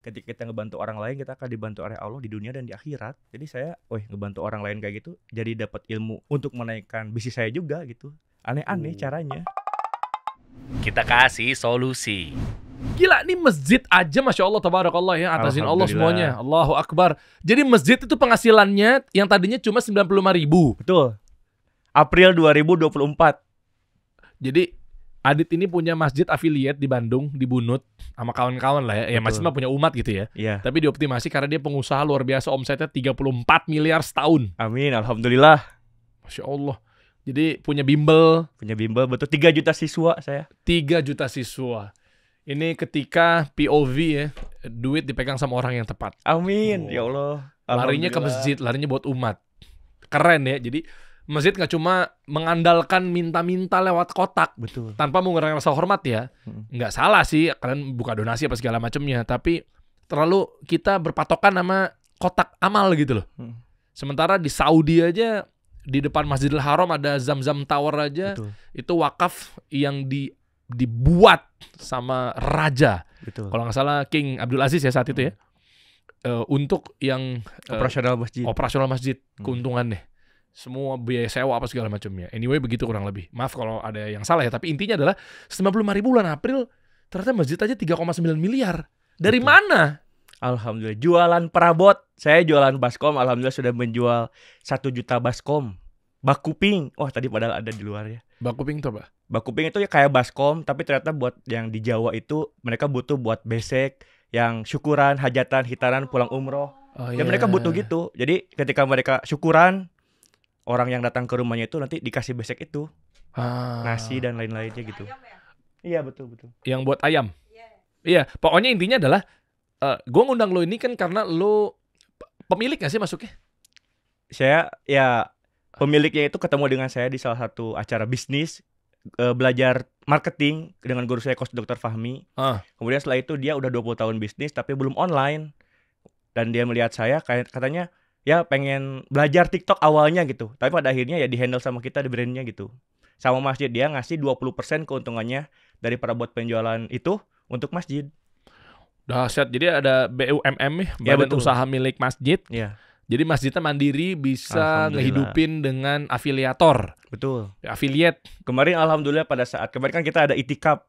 ketika kita ngebantu orang lain, kita akan dibantu oleh Allah di dunia dan di akhirat. Jadi saya, ngebantu orang lain kayak gitu, jadi dapat ilmu untuk menaikkan bisnis saya juga gitu. Aneh-aneh caranya. Kita kasih solusi. Gila, ini masjid aja Masya Allah, tabarakallah ya, atasin Allah Alhamdulillah. semuanya. Allahu Akbar. Jadi masjid itu penghasilannya yang tadinya cuma 95.000. Betul. April 2024. Jadi Adit ini punya masjid affiliate di Bandung, di Bunut, sama kawan-kawan lah ya. Ya masjid mah punya umat gitu ya. Iya. Tapi dioptimasi karena dia pengusaha luar biasa, omsetnya 34 miliar setahun. Amin, alhamdulillah. Masya Allah. Jadi punya bimbel. Punya bimbel, betul 3 juta siswa saya. 3 juta siswa. Ini ketika POV ya, duit dipegang sama orang yang tepat. Amin, ya Allah. Larinya ke masjid, larinya buat umat. Keren ya. Jadi masjid nggak cuma mengandalkan minta-minta lewat kotak. Betul. Tanpa mengurangi rasa hormat ya. Nggak salah sih, kalian buka donasi apa segala macamnya. Tapi terlalu kita berpatokan sama kotak amal gitu loh. Sementara di Saudi aja, di depan Masjidil Haram ada Zamzam Tower aja. Betul. Itu wakaf yang dibuat sama raja. Betul. Kalau nggak salah King Abdul Aziz ya saat itu ya. Untuk yang operasional masjid, keuntungan deh. Semua biaya sewa apa segala macamnya. Anyway begitu kurang lebih. Maaf kalau ada yang salah ya. Tapi intinya adalah 95.000 bulan April ternyata masjid aja 3,9 miliar. Dari mana? Alhamdulillah. Jualan perabot. Saya jualan baskom. Alhamdulillah sudah menjual 1 juta baskom. Bakuping. Oh tadi padahal ada di luar ya. Bakuping itu apa? Bakuping itu ya kayak baskom. Tapi ternyata buat yang di Jawa itu mereka butuh buat besek. Yang syukuran, hajatan, hitanan, pulang umroh. Dan mereka butuh gitu. Jadi ketika mereka syukuran, orang yang datang ke rumahnya itu nanti dikasih besek itu. Nasi dan lain-lainnya gitu. Iya betul. Yang buat ayam. Iya, pokoknya intinya adalah gue ngundang lo ini kan karena lo pemilik gak sih masuknya? Saya ya pemiliknya itu ketemu dengan saya di salah satu acara bisnis, belajar marketing dengan guru saya Coach Dr. Fahmi. Kemudian setelah itu dia udah 20 tahun bisnis tapi belum online. Dan dia melihat saya katanya ya pengen belajar TikTok awalnya gitu. Tapi pada akhirnya ya di-handle sama kita di brandnya gitu. Sama masjid dia ngasih 20% keuntungannya dari perabot penjualan itu untuk masjid. Dahsyat. Jadi ada BUMM ya, Badan Usaha Milik Masjid. Iya. Jadi masjidnya mandiri bisa ngehidupin dengan afiliator. Betul. Affiliate. Kemarin alhamdulillah pada saat kemarin kan kita ada itikaf.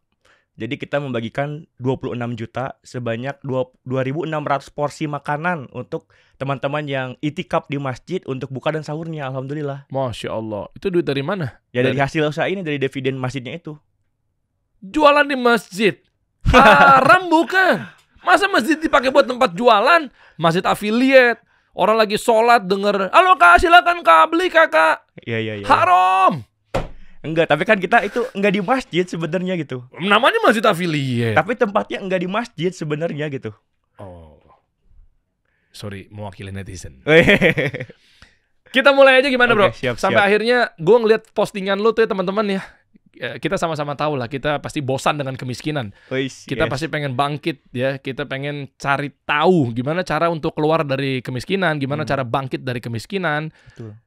Jadi kita membagikan 26 juta sebanyak 2.600 porsi makanan untuk teman-teman yang itikaf di masjid untuk buka dan sahurnya. Alhamdulillah. Masya Allah. Itu duit dari mana? Ya dari hasil usaha ini, dari dividen masjidnya itu. Jualan di masjid. Haram bukan? Masa masjid dipakai buat tempat jualan? Masjid affiliate. Orang lagi sholat denger, halo kak silakan kak beli kakak. Iya. Haram. Enggak, tapi kan kita itu enggak di masjid sebenarnya gitu. Namanya masjid affiliate. Tapi tempatnya enggak di masjid sebenarnya gitu. Oh. Sorry, mewakili netizen. Kita mulai aja gimana bro? Siap. Sampai akhirnya gue ngeliat postingan lu tuh ya teman-teman ya. Kita sama-sama tahu lah, kita pasti bosan dengan kemiskinan. Kita pasti pengen bangkit ya. Kita pengen cari tahu gimana cara untuk keluar dari kemiskinan, gimana cara bangkit dari kemiskinan. Betul.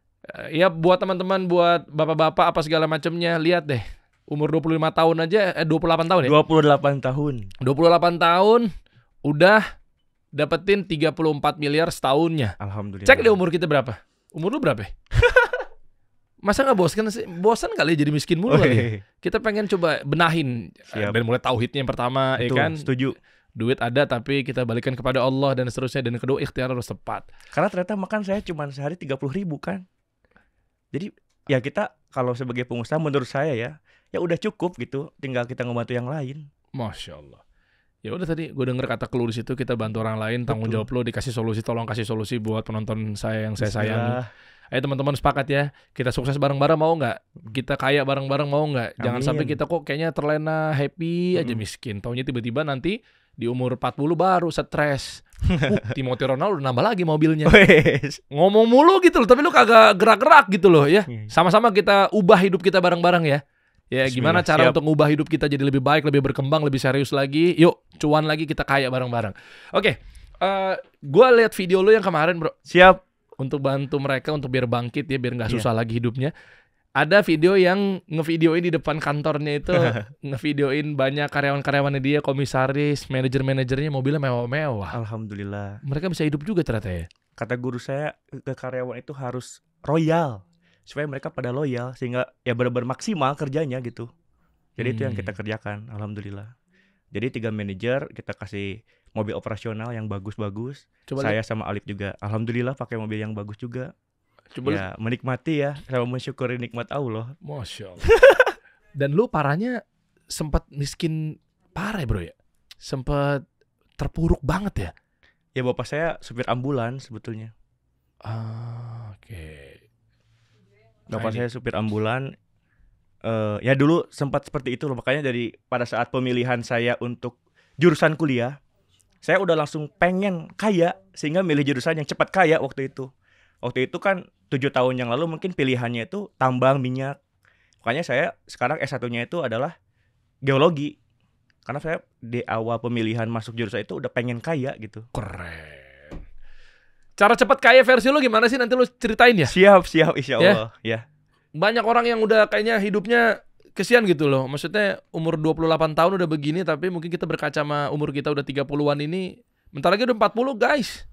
Ya buat teman-teman, buat bapak-bapak apa segala macamnya, lihat deh. Umur 25 tahun aja, 28 tahun ya? 28 tahun. 28 tahun udah dapetin 34 miliar setahunnya. Alhamdulillah. Cek deh umur kita berapa? Umur lu berapa? Masa gak bosan sih? Bosan kali ya jadi miskin mulu kali ya? Kita pengen coba benahin. Dan mulai tauhidnya yang pertama. Betul, ya kan? Setuju. Duit ada tapi kita balikan kepada Allah dan seterusnya. Dan kedua ikhtiar harus tepat. Karena ternyata makan saya cuma sehari 30.000 kan. Jadi ya kita kalau sebagai pengusaha menurut saya ya udah cukup gitu. Tinggal kita ngebantu yang lain. Masya Allah. Ya udah tadi gue denger kata keluar di situ, kita bantu orang lain, tanggung jawab lo, dikasih solusi, tolong kasih solusi buat penonton saya yang saya sayangi. Ayo teman-teman sepakat ya, kita sukses bareng-bareng mau nggak? Kita kaya bareng-bareng mau nggak? Jangan sampai kita kok kayaknya terlena happy aja miskin. Taunya tiba-tiba nanti di umur 40 baru stres. Timothy Ronaldo udah nambah lagi mobilnya. Ngomong mulu gitu loh, tapi lu kagak gerak-gerak gitu loh ya. Sama-sama kita ubah hidup kita bareng-bareng ya. Ya gimana cara untuk ngubah hidup kita jadi lebih baik, lebih berkembang, lebih serius lagi. Yuk, cuan lagi, kita kaya bareng-bareng. Oke, gue lihat video lu yang kemarin bro. Siap. Untuk bantu mereka untuk biar bangkit ya, biar nggak susah lagi hidupnya. Ada video yang ngevideoin di depan kantornya itu, ngevideoin banyak karyawan-karyawannya dia, komisaris, manajer-manajernya mobilnya mewah-mewah. Alhamdulillah. Mereka bisa hidup juga ternyata ya. Kata guru saya ke karyawan itu harus royal supaya mereka pada loyal sehingga ya benar-benar maksimal kerjanya gitu. Jadi itu yang kita kerjakan, alhamdulillah. Jadi 3 manajer kita kasih mobil operasional yang bagus-bagus. Saya sama Alif juga, alhamdulillah pakai mobil yang bagus juga. Coba ya menikmati ya, sama mensyukuri nikmat Allah. Masya Allah. Dan lu parahnya sempat miskin parah bro ya? Sempat terpuruk banget ya? Ya bapak saya supir ambulans sebetulnya. Oke. Bapak saya supir ambulan. Ya dulu sempat seperti itu loh. Makanya dari pada saat pemilihan saya untuk jurusan kuliah, saya udah langsung pengen kaya sehingga milih jurusan yang cepat kaya waktu itu. Waktu itu kan 7 tahun yang lalu mungkin pilihannya itu tambang minyak. Makanya saya sekarang S1-nya itu adalah geologi. Karena saya di awal pemilihan masuk jurusan itu udah pengen kaya gitu. Keren. Cara cepat kaya versi lu gimana sih? Nanti lu ceritain ya? Siap insya Allah ya. Banyak orang yang udah kayaknya hidupnya kesian gitu loh. Maksudnya umur 28 tahun udah begini, tapi mungkin kita berkaca sama umur kita udah 30-an ini. Bentar lagi udah 40 guys.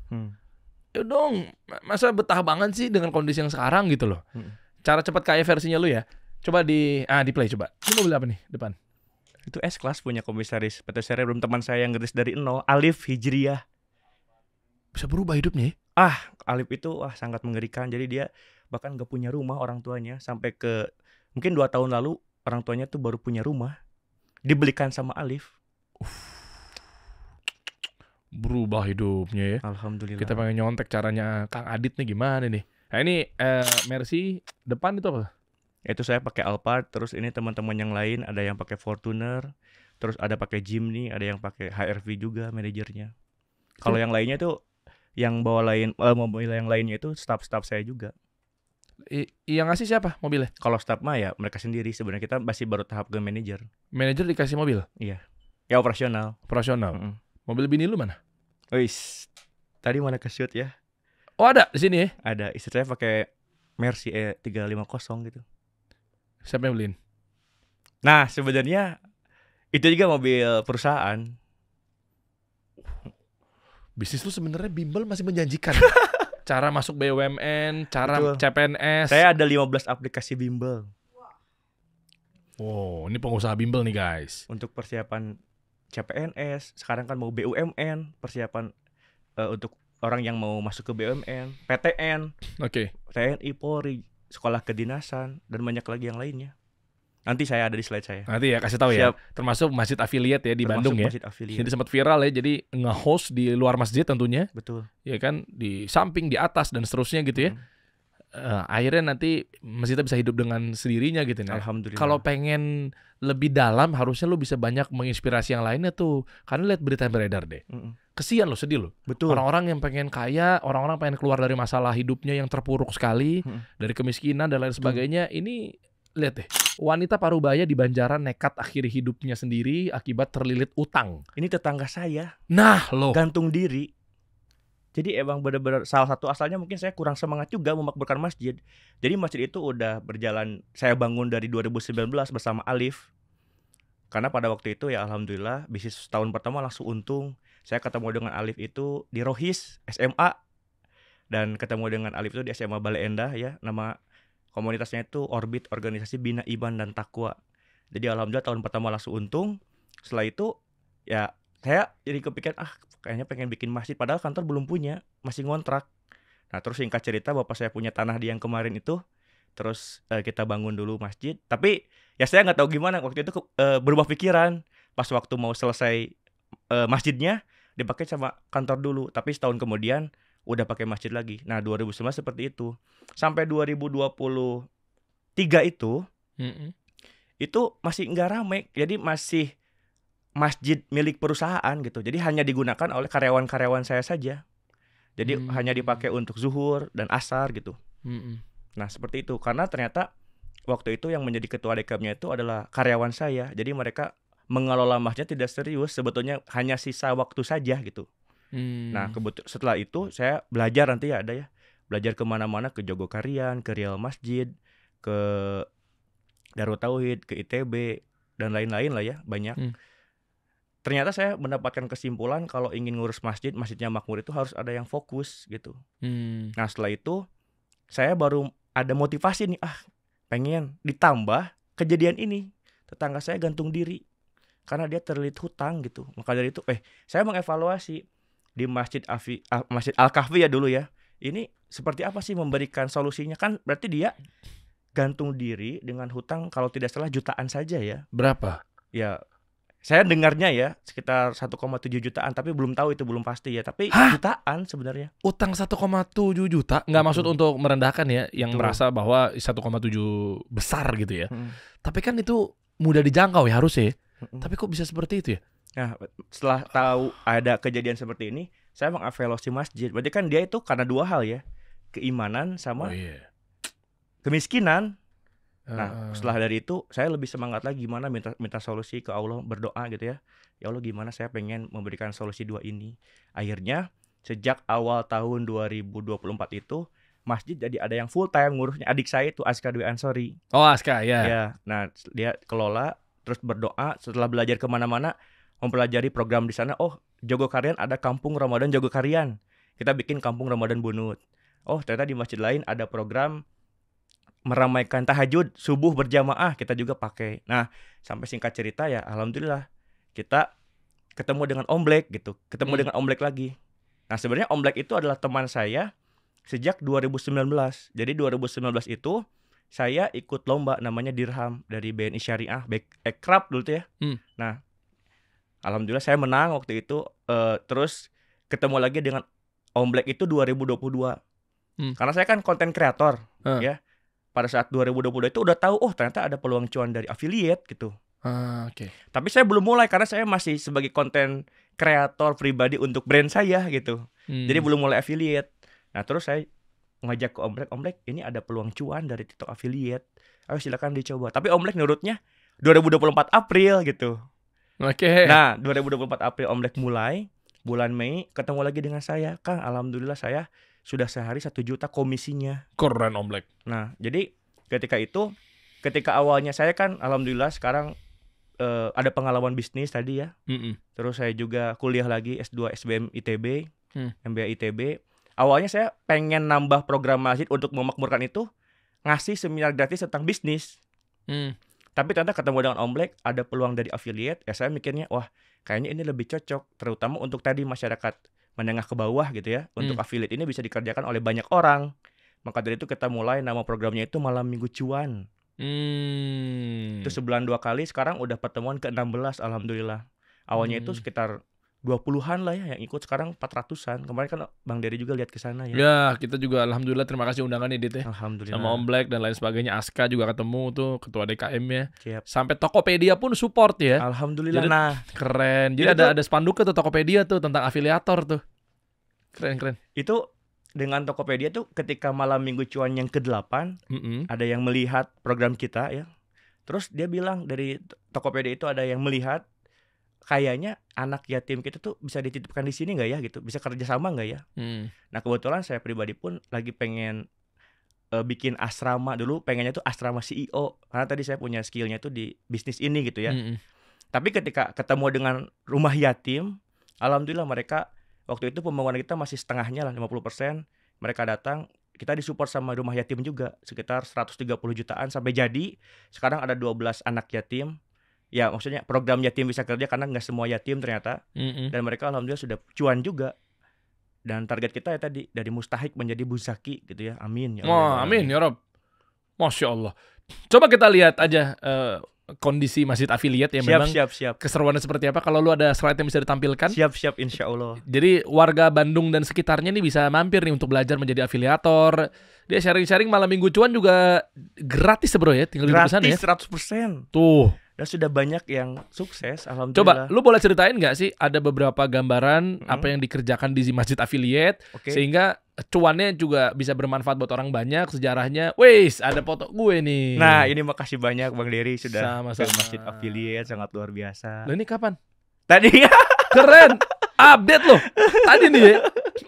Ya dong, masa betah banget sih dengan kondisi yang sekarang gitu loh. Cara cepat kaya versinya lu ya. Coba di play coba. Ini mobil apa nih depan? Itu S-Class punya komisaris PT Cerebrum, teman saya yang ngeris dari nol, Alif Hijriyah. Bisa berubah hidupnya ya? Alif itu sangat mengerikan. Jadi dia bahkan gak punya rumah orang tuanya. Sampai ke mungkin 2 tahun lalu orang tuanya tuh baru punya rumah. Dibelikan sama Alif. Berubah hidupnya ya. Alhamdulillah. Kita pengen nyontek caranya Kang Adit nih gimana nih. Nah ini Mercy depan itu apa? Itu saya pakai Alphard, terus ini teman-teman yang lain ada yang pakai Fortuner, terus ada pakai Jimny, ada yang pakai HRV juga manajernya. Kalau yang lainnya tuh yang bawa mobil yang lainnya itu staff saya juga. Yang ngasih siapa mobilnya? Kalau staff mah ya mereka sendiri, sebenarnya kita masih baru tahap ke manajer. Manajer dikasih mobil? Iya. Ya operasional. Mobil bini lu mana? Tadi mana ke shoot ya? Oh ada di sini ya? Ada, istri saya pakai Mercy E350 gitu. Siapa yang beliin? Nah sebenarnya itu juga mobil perusahaan. Bisnis lu sebenarnya bimbel masih menjanjikan. Cara masuk BUMN, cara Betul. CPNS. Saya ada 15 aplikasi bimbel. Wow, ini pengusaha bimbel nih guys. Untuk persiapan CPNS, sekarang kan mau BUMN, persiapan untuk orang yang mau masuk ke BUMN, PTN, TNI, Polri, sekolah kedinasan, dan banyak lagi yang lainnya. Nanti saya ada di slide saya. Nanti ya kasih tahu ya. Termasuk masjid affiliate ya di Bandung ya. Jadi sempat viral ya. Jadi nge-host di luar masjid tentunya. Betul. Ya kan, di samping, di atas dan seterusnya gitu ya. Akhirnya nanti masjidnya bisa hidup dengan sendirinya gitu. Nah, alhamdulillah. Kalau pengen lebih dalam harusnya lu bisa banyak menginspirasi yang lainnya tuh. Karena lihat berita yang beredar deh. Kesian lo, sedih lo. Betul. Orang-orang yang pengen kaya, orang-orang pengen keluar dari masalah hidupnya yang terpuruk sekali, dari kemiskinan dan lain sebagainya. Ini lihat deh, wanita parubaya di Banjaran nekat akhiri hidupnya sendiri akibat terlilit utang. Ini tetangga saya. Nah lo, gantung diri. Jadi emang benar-benar salah satu asalnya mungkin saya kurang semangat juga memakmurkan masjid. Jadi masjid itu udah berjalan, saya bangun dari 2019 bersama Alif. Karena pada waktu itu ya alhamdulillah bisnis tahun pertama langsung untung. Saya ketemu dengan Alif itu di Rohis SMA. Dan ketemu dengan Alif itu di SMA Bale Endah ya. Nama komunitasnya itu Orbit, Organisasi Bina Iman dan Takwa. Jadi alhamdulillah tahun pertama langsung untung. Setelah itu ya saya jadi kepikiran kayaknya pengen bikin masjid, padahal kantor belum punya, masih ngontrak. Nah terus singkat cerita bapak saya punya tanah di yang kemarin itu. Terus kita bangun dulu masjid. Tapi ya saya nggak tahu gimana waktu itu berubah pikiran. Pas waktu mau selesai masjidnya dipakai sama kantor dulu. Tapi setahun kemudian udah pakai masjid lagi. Nah 2019 seperti itu. Sampai 2023 itu masih nggak ramai. Jadi masih masjid milik perusahaan gitu. Jadi hanya digunakan oleh karyawan-karyawan saya saja. Jadi hanya dipakai untuk zuhur dan asar gitu. Nah seperti itu. Karena ternyata waktu itu yang menjadi ketua DKM-nya itu adalah karyawan saya. Jadi mereka mengelola masjid tidak serius. Sebetulnya hanya sisa waktu saja gitu. Nah setelah itu saya belajar nanti ada ya. Belajar kemana-mana, ke Jogokarian, ke Real Masjid, ke Darut Tauhid, ke ITB dan lain-lain lah ya, banyak. Ternyata saya mendapatkan kesimpulan kalau ingin ngurus masjidnya makmur itu harus ada yang fokus gitu. Nah setelah itu saya baru ada motivasi nih, pengen ditambah kejadian ini. Tetangga saya gantung diri karena dia terlilit hutang gitu. Maka dari itu saya mengevaluasi di Masjid Al-Kahfi ya dulu ya. Ini seperti apa sih memberikan solusinya? Kan berarti dia gantung diri dengan hutang kalau tidak salah jutaan saja ya. Berapa? Ya saya dengarnya ya sekitar 1,7 jutaan, tapi belum tahu, itu belum pasti ya. Tapi jutaan sebenarnya. Utang 1,7 juta? Nggak maksud untuk merendahkan ya, yang merasa bahwa 1,7 besar gitu ya. Tapi kan itu mudah dijangkau ya harusnya ya. Tapi kok bisa seperti itu ya? Nah, setelah tahu ada kejadian seperti ini, saya mengevaluasi masjid. Berarti kan dia itu karena dua hal ya, keimanan sama kemiskinan. Nah, setelah dari itu saya lebih semangat lagi gimana minta solusi ke Allah, berdoa gitu ya. Ya Allah, gimana saya pengen memberikan solusi dua ini. Akhirnya sejak awal tahun 2024 itu masjid jadi ada yang full time ngurusnya adik saya itu, Aska Dwi Ansori. Oh, Aska ya. Ya, nah dia kelola terus berdoa. Setelah belajar kemana-mana mempelajari program di sana. Oh, Jogokarian ada Kampung Ramadan Jogokarian. Kita bikin Kampung Ramadan Bunut. Oh, ternyata di masjid lain ada program meramaikan tahajud subuh berjamaah, kita juga pakai. Nah, sampai singkat cerita ya, alhamdulillah kita ketemu dengan Om Black gitu, ketemu dengan Om Black lagi. Nah, sebenarnya Om Black itu adalah teman saya sejak 2019. Jadi 2019 itu saya ikut lomba namanya Dirham dari BNI Syariah, Ekrab dulu tuh ya. Nah, alhamdulillah saya menang waktu itu. Terus ketemu lagi dengan Om Black itu 2022. Karena saya kan konten kreator ya. Pada saat 2022 itu udah tahu, ternyata ada peluang cuan dari affiliate gitu. Tapi saya belum mulai karena saya masih sebagai konten kreator pribadi untuk brand saya gitu. Jadi belum mulai affiliate. Nah, terus saya ngajak ke Om Black, ini ada peluang cuan dari TikTok affiliate. Ayo silakan dicoba. Tapi Om Black nurutnya 2024 April gitu. Nah, 2024 April Om Black mulai, bulan Mei ketemu lagi dengan saya. Kang, alhamdulillah saya sudah sehari 1 juta komisinya. Keren Om Black. Nah, jadi ketika awalnya saya kan alhamdulillah sekarang ada pengalaman bisnis tadi ya. Terus saya juga kuliah lagi S2 SBM ITB, MBA ITB. Awalnya saya pengen nambah program masjid untuk memakmurkan itu, ngasih seminar gratis tentang bisnis. Tapi ternyata ketemu dengan Om Black, ada peluang dari affiliate. Ya saya mikirnya, wah kayaknya ini lebih cocok, terutama untuk tadi masyarakat menengah ke bawah gitu ya. Untuk affiliate ini bisa dikerjakan oleh banyak orang. Maka dari itu kita mulai nama programnya itu Malam Minggu Cuan. Itu sebulan 2 kali, sekarang udah pertemuan ke-16 alhamdulillah. Awalnya itu sekitar 20-an lah ya yang ikut, sekarang 400-an. Kemarin kan Bang Dery juga lihat ke sana ya. Ya, kita juga alhamdulillah terima kasih undangannya Dit ya. Alhamdulillah. Sama Om Black dan lain sebagainya. Aska juga ketemu tuh, ketua DKM-nya. Siap. Sampai Tokopedia pun support ya. Alhamdulillah. Jadi, keren. Jadi ada spanduk tuh Tokopedia tuh tentang afiliator tuh. Keren. Itu dengan Tokopedia tuh ketika Malam Minggu Cuan yang ke-8 ada yang melihat program kita ya. Terus dia bilang dari Tokopedia itu ada yang melihat kayaknya anak yatim kita tuh bisa dititipkan di sini nggak ya gitu, bisa kerjasama nggak ya. Nah kebetulan saya pribadi pun lagi pengen bikin asrama dulu, pengennya tuh asrama CEO karena tadi saya punya skillnya tuh di bisnis ini gitu ya. Tapi ketika ketemu dengan rumah yatim, alhamdulillah mereka waktu itu pembangunan kita masih setengahnya lah, 50%. Mereka datang, kita disupport sama rumah yatim juga sekitar 130 jutaan sampai jadi. Sekarang ada 12 anak yatim. Ya maksudnya program yatim bisa kerja karena nggak semua yatim ternyata. Dan mereka alhamdulillah sudah cuan juga. Dan target kita ya tadi dari mustahik menjadi buzaki gitu ya. Amin ya Allah. Amin ya Rob. Masya Allah. Coba kita lihat aja kondisi masjid affiliate ya. Memang siap. Keseruannya seperti apa. Kalau lu ada slide yang bisa ditampilkan. Siap insya Allah. Jadi warga Bandung dan sekitarnya nih bisa mampir nih untuk belajar menjadi afiliator. Dia sharing-sharing Malam Minggu Cuan juga gratis bro ya. Tinggal di sana ya. Gratis 100%. Tuh. Dan sudah banyak yang sukses, Coba, alhamdulillah. lu boleh ceritain nggak sih ada beberapa gambaran apa yang dikerjakan di masjid affiliate, sehingga cuannya juga bisa bermanfaat buat orang banyak, sejarahnya. Wes, ada foto gue nih. Nah, ini makasih banyak Bang Dery sudah sama-sama. ke masjid affiliate, sangat luar biasa. Loh ini kapan? Tadi. Keren. Update loh. Tadi nih ya.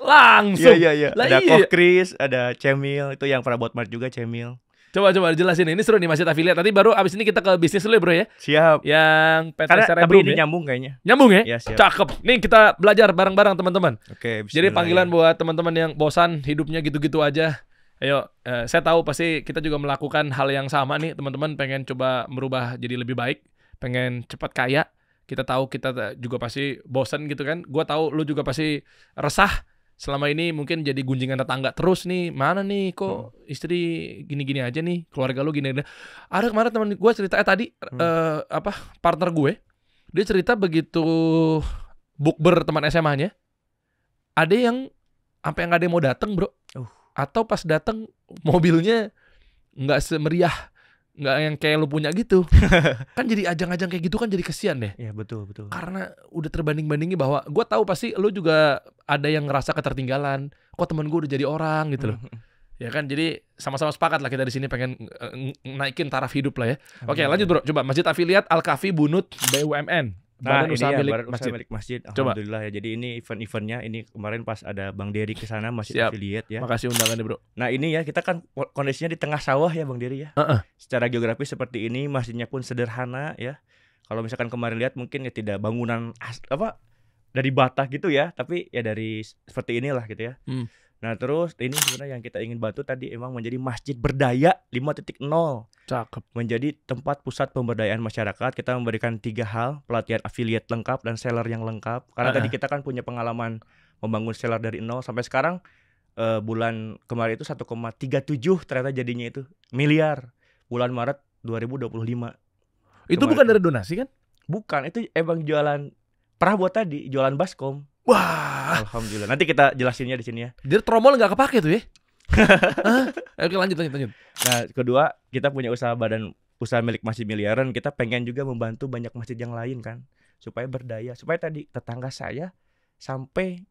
Langsung. Iya. Ada Koh Chris, ada Cemil, itu yang pernah buat Mart juga Cemil. Coba jelasin ini seru nih masjid afiliat. Nanti baru abis ini kita ke bisnis dulu ya bro ya. Siap. Yang PT Karena Cerebrum tapi ini ya. nyambung kayaknya. Nyambung ya? Ya, siap. Cakep. Nih kita belajar bareng-bareng teman-teman. Oke, Jadi bismillah panggilan ya. buat teman-teman yang bosan hidupnya gitu-gitu aja. Ayo, saya tahu pasti kita juga melakukan hal yang sama nih teman-teman. Pengen coba merubah jadi lebih baik, pengen cepat kaya. Kita tahu kita juga pasti bosan gitu kan. Gua tahu lu juga pasti resah. Selama ini mungkin jadi gunjingan tetangga terus nih. Mana nih kok istri gini-gini aja nih, keluarga lu gini-gini. Ada kemarin teman gue cerita tadi partner gue, dia cerita begitu bukber teman SMA-nya, ada yang sampai nggak ada yang mau datang bro. Atau pas datang mobilnya nggak semeriah, nggak yang kayak lu punya gitu. Kan jadi ajang-ajang kayak gitu kan jadi kesian deh. Iya betul. Karena udah terbanding-bandingi bahwa gue tahu pasti lu juga ada yang ngerasa ketertinggalan. Kok temen gue udah jadi orang gitu loh. Ya kan, jadi sama-sama sepakat lah kita di sini pengen naikin taraf hidup lah ya. Oke, lanjut bro. Coba Masjid Afiliat Al-Kafi Bunut BUMN. Nah, Badan ini Usaha ya, Milik Badan Usaha Masjid. Milik Masjid. Coba. Alhamdulillah ya. Jadi ini event-eventnya ini kemarin pas ada Bang Dery ke sana Masjid Siap. Afiliat ya. Makasih undangannya bro. Nah, ini ya kita kan kondisinya di tengah sawah ya Bang Dery ya. Secara geografis seperti ini, masjidnya pun sederhana ya. Kalau misalkan kemarin lihat mungkin ya tidak bangunan dari bata gitu ya, tapi ya dari seperti inilah gitu ya. Nah, terus ini sebenarnya yang kita ingin bantu tadi emang menjadi masjid berdaya 5.0. Cakep. Menjadi tempat pusat pemberdayaan masyarakat. Kita memberikan 3 hal, pelatihan affiliate lengkap dan seller yang lengkap. Karena tadi kita kan punya pengalaman membangun seller dari nol sampai sekarang. Bulan kemarin itu 1,37 ternyata jadinya itu miliar. Bulan Maret 2025. Itu bukan dari donasi kan? Bukan, itu emang jualan perabot tadi, jualan baskom. Wah, Alhamdulillah. Nanti kita jelasinnya di sini ya. jadi tromol nggak kepake tuh ya? Oke lanjut. Nah, kedua, kita punya badan usaha milik masjid miliaran. Kita pengen juga membantu banyak masjid yang lain kan, supaya berdaya, supaya tadi tetangga saya sampai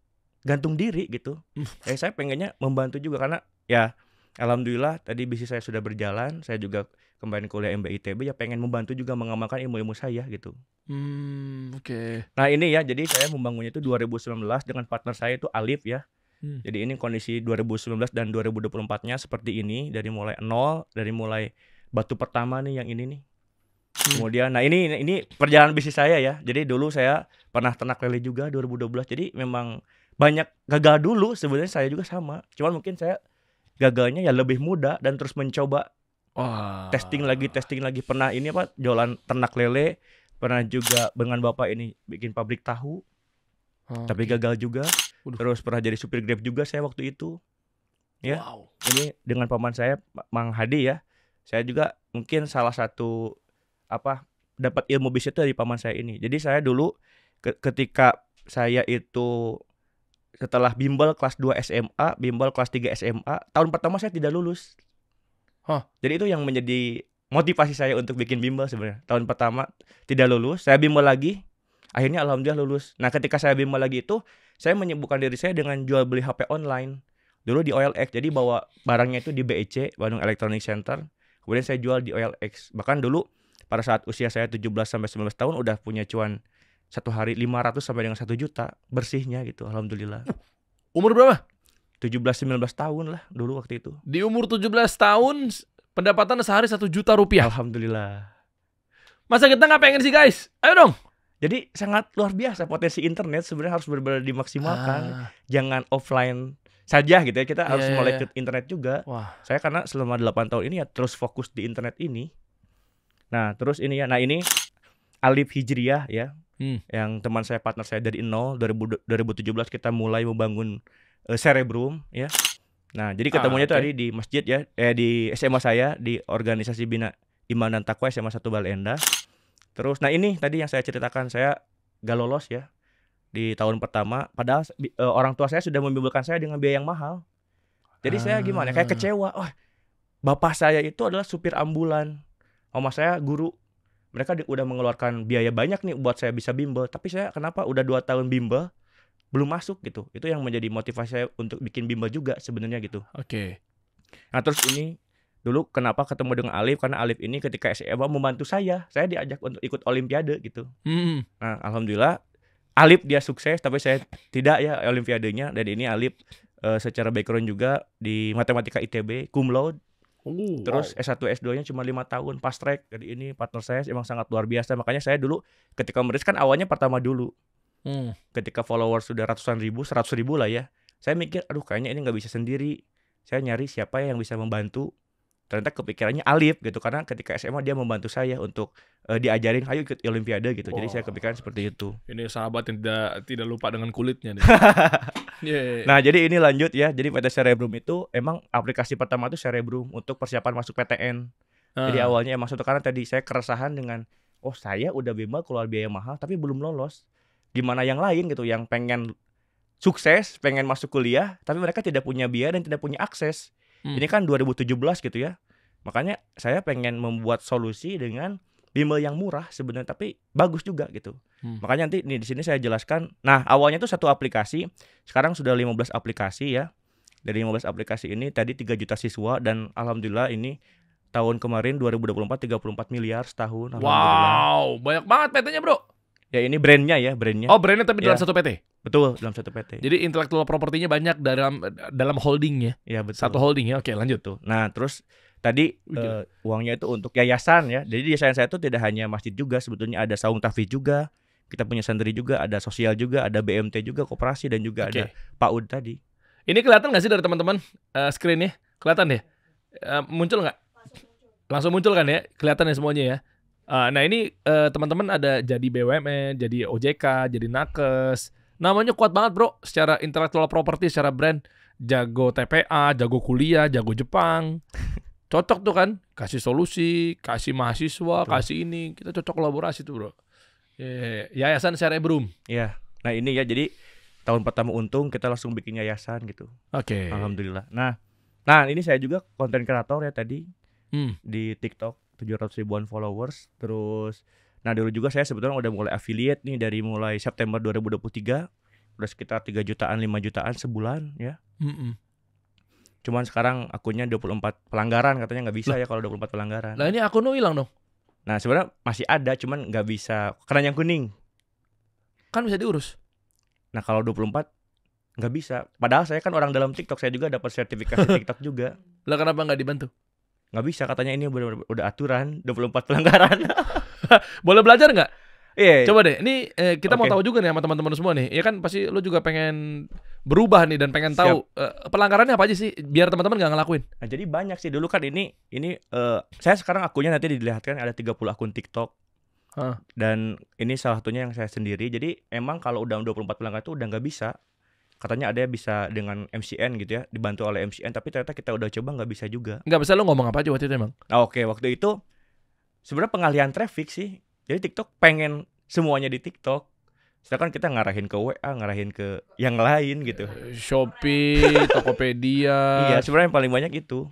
gantung diri gitu. Saya pengennya membantu juga karena ya alhamdulillah tadi bisnis saya sudah berjalan. Saya juga kemarin kuliah MBITB ya pengen membantu juga mengamalkan ilmu-ilmu saya gitu. Oke. Nah ini ya, jadi saya membangunnya itu 2019 dengan partner saya itu Alif ya. Jadi ini kondisi 2019 dan 2024-nya seperti ini, dari mulai nol, dari mulai batu pertama nih yang ini nih. Kemudian nah ini perjalanan bisnis saya ya. Jadi dulu saya pernah ternak lele juga 2012. Jadi memang banyak gagal dulu, sebenarnya saya juga sama. Cuman mungkin saya gagalnya ya lebih muda dan terus mencoba. Testing lagi. Pernah ini jualan ternak lele. Pernah juga dengan bapak ini bikin pabrik tahu. Tapi gagal juga. Terus pernah jadi supir Grab juga saya waktu itu. Ya. Wow. Ini dengan paman saya Mang Hadi ya. Saya juga mungkin salah satu dapat ilmu bisnis itu dari paman saya ini. Jadi saya dulu ketika saya itu setelah bimbel kelas 2 SMA, bimbel kelas 3 SMA, tahun pertama saya tidak lulus. Jadi itu yang menjadi motivasi saya untuk bikin bimbel sebenarnya. Tahun pertama tidak lulus, saya bimbel lagi. Akhirnya alhamdulillah lulus. Nah, ketika saya bimbel lagi itu, saya menyibukkan diri saya dengan jual beli HP online. Dulu di OLX, jadi bawa barangnya itu di BEC, Bandung Electronic Center. Kemudian saya jual di OLX. Bahkan dulu pada saat usia saya 17 sampai 19 tahun udah punya cuan satu hari 500 sampai dengan 1 juta bersihnya gitu, alhamdulillah. Umur berapa? 17-19 tahun lah dulu waktu itu. Di umur 17 tahun pendapatan sehari 1 juta rupiah. Alhamdulillah. Masa kita nggak pengen sih guys? Ayo dong. Jadi sangat luar biasa potensi internet, sebenarnya harus benar-benar dimaksimalkan. Jangan offline saja gitu ya. Kita harus mulai ke internet juga. Saya karena selama 8 tahun ini ya terus fokus di internet ini. Nah, terus ini ya. Nah, ini Alif Hijriah ya. Yang teman saya, partner saya dari nol 2017 kita mulai membangun Cerebrum ya. Nah, jadi ketemunya tadi di masjid ya, di SMA saya, di organisasi Bina Iman dan Takwa SMA 1 Baleendah. Terus nah ini tadi yang saya ceritakan, saya gak lolos ya di tahun pertama, padahal orang tua saya sudah membimbelkan saya dengan biaya yang mahal. Jadi saya gimana? Kayak kecewa. Bapak saya itu adalah supir ambulan. Mama saya guru. Mereka udah mengeluarkan biaya banyak nih buat saya bisa bimbel, tapi saya kenapa udah 2 tahun bimbel belum masuk gitu. Itu yang menjadi motivasi saya untuk bikin bimbel juga sebenarnya gitu. Oke. Nah, terus ini dulu kenapa ketemu dengan Alif, karena Alif ini ketika SMA membantu saya diajak untuk ikut olimpiade gitu. Nah, alhamdulillah Alif dia sukses, tapi saya tidak ya olimpiadenya. Dan ini Alif secara background juga di matematika ITB cum laude. Terus S1 S2-nya cuma 5 tahun fast track. Jadi ini partner saya emang sangat luar biasa. Makanya saya dulu ketika merilis kan awalnya pertama dulu. Ketika followers sudah ratusan ribu, 100 ribu lah ya. Saya mikir, aduh kayaknya ini nggak bisa sendiri. Saya nyari siapa yang bisa membantu. Ternyata kepikirannya Alif gitu, karena ketika SMA dia membantu saya untuk diajarin ayo ikut Olimpiade gitu. Jadi saya kepikiran seperti itu. Ini sahabat yang tidak lupa dengan kulitnya nih. Nah, jadi ini lanjut ya. Jadi PT Cerebrum itu emang aplikasi pertama itu Cerebrum untuk persiapan masuk PTN. Jadi awalnya emang suatu karena tadi saya keresahan dengan saya udah bimbel keluar biaya mahal tapi belum lolos. Gimana yang lain gitu yang pengen sukses, pengen masuk kuliah tapi mereka tidak punya biaya dan tidak punya akses. Ini kan 2017 gitu ya. Makanya saya pengen membuat solusi dengan bimbel yang murah sebenarnya tapi bagus juga gitu. Makanya nanti nih di sini saya jelaskan. Nah, awalnya itu satu aplikasi, sekarang sudah 15 aplikasi ya. Dari 15 aplikasi ini tadi 3 juta siswa dan alhamdulillah ini tahun kemarin 2024 34 miliar setahun. Wow, banyak banget PT-nya, Bro. Ya ini brandnya ya, brandnya. Oh, brandnya tapi dalam satu PT. Betul, dalam satu PT. Jadi intellectual property-nya banyak dalam holdingnya. Iya, betul. Satu holding ya. Oke, lanjut tuh. Nah, terus tadi uangnya itu untuk yayasan ya. Jadi di yayasan saya itu tidak hanya masjid juga, sebetulnya ada saung tahfidz juga. Kita punya santri juga, ada sosial juga, ada BMT juga, koperasi dan juga ada PAUD tadi. Ini kelihatan nggak sih dari teman-teman screen-nya? Kelihatan ya? Muncul nggak? Langsung muncul kan ya? Kelihatan ya semuanya ya? Nah ini teman-teman ada jadi BUMN, jadi OJK, jadi Nakes. Namanya kuat banget bro, secara intellectual property, secara brand. Jago TPA, jago kuliah, jago Jepang. Cocok tuh kan? Kasih solusi, kasih mahasiswa, kasih ini. Kita cocok kolaborasi tuh bro. Yayasan Cerebrum. Iya. Nah ini ya, jadi tahun pertama untung kita langsung bikin yayasan gitu. Oke. Alhamdulillah. Nah ini saya juga konten kreator ya tadi. Di TikTok 700 ribuan followers. Terus dulu juga saya sebetulnya udah mulai affiliate nih dari mulai September 2023. Udah sekitar 3 jutaan, 5 jutaan sebulan ya. Cuman sekarang akunnya 24 pelanggaran, katanya nggak bisa ya kalau 24 pelanggaran. Nah ini akun lu hilang dong? Nah sebenarnya masih ada, cuman nggak bisa karena yang kuning. Kan bisa diurus. Nah kalau 24 nggak bisa. Padahal saya kan orang dalam TikTok, saya juga dapat sertifikasi TikTok juga. Lah kenapa nggak dibantu? Nggak bisa, katanya ini udah aturan 24 pelanggaran. Boleh belajar nggak? Iya. Coba deh, ini kita mau tahu juga nih sama teman-teman semua nih. Ya kan pasti lu juga pengen berubah nih dan pengen tahu pelanggarannya apa aja sih biar teman-teman nggak ngelakuin. Nah, jadi banyak sih dulu kan ini saya sekarang akunnya nanti dilihatkan ada 30 akun TikTok. Dan ini salah satunya yang saya sendiri. Jadi emang kalau udah 24 pelanggaran itu udah nggak bisa. Katanya ada bisa dengan MCN gitu ya, dibantu oleh MCN, tapi ternyata kita udah coba nggak bisa juga. Nggak bisa. Lu ngomong apa aja waktu itu emang? Oke, waktu itu sebenarnya pengalihan traffic sih. Jadi TikTok pengen semuanya di TikTok. Sedangkan kita ngarahin ke WA, ngarahin ke yang lain gitu. Shopee, Tokopedia. Iya, sebenarnya yang paling banyak itu.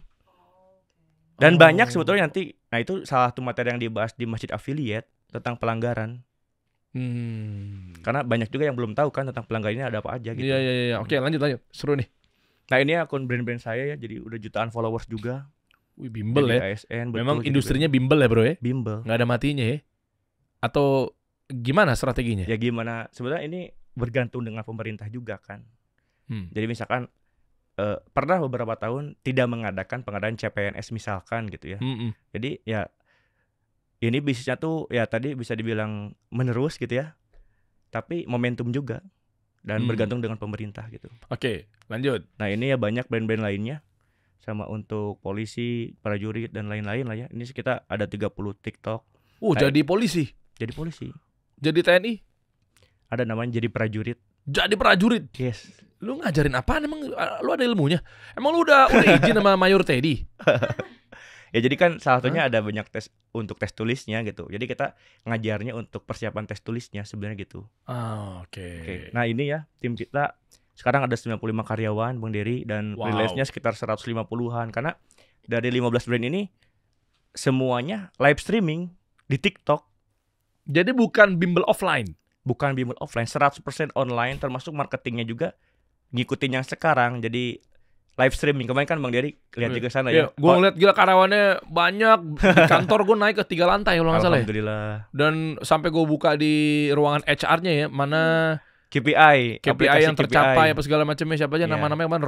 Dan banyak sebetulnya nanti. Nah itu salah satu materi yang dibahas di Masjid Affiliate tentang pelanggaran. Karena banyak juga yang belum tahu kan tentang pelanggaran ini ada apa aja gitu. Iya. Oke, lanjut. Seru nih. Nah ini akun brand-brand saya ya, jadi udah jutaan followers juga. Wih, bimbel ya. ASN, memang industrinya bimbel ya bro ya. Bimbel. Nggak ada matinya ya. Atau gimana strateginya? Ya gimana, sebenarnya ini bergantung dengan pemerintah juga kan. Jadi misalkan pernah beberapa tahun tidak mengadakan pengadaan CPNS misalkan gitu ya. Jadi ya ini bisnisnya tuh ya tadi bisa dibilang menerus gitu ya. Tapi momentum juga. Dan bergantung dengan pemerintah gitu. Oke, lanjut. Nah ini ya banyak brand-brand lainnya. Sama untuk polisi, prajurit dan lain-lain lah ya. Ini kita ada 30 TikTok. Jadi polisi? Jadi polisi. Jadi TNI? Ada namanya jadi prajurit. Jadi prajurit? Yes. Lu ngajarin apaan emang? Lu ada ilmunya? Emang lu udah izin sama Mayor Teddy? Ya jadi kan salah satunya ada banyak tes untuk tes tulisnya gitu. Jadi kita ngajarnya untuk persiapan tes tulisnya sebenarnya gitu. Oke. Nah ini ya tim kita sekarang ada 95 karyawan Bang Dery dan release-nya sekitar 150-an karena dari 15 brand ini semuanya live streaming di TikTok. Jadi bukan bimbel offline. Bukan bimbel offline, 100% online termasuk marketingnya juga ngikutin yang sekarang. Jadi live streaming. Kemarin kan Bang Dery lihat juga sana ya. Gue ngeliat gila karyawannya banyak. Di kantor gue naik ke 3 lantai kalau nggak salah. Alhamdulillah. Dan sampai gue buka di ruangan HR-nya ya, mana KPI yang tercapai apa segala macamnya, siapa aja nama-namanya kemarin,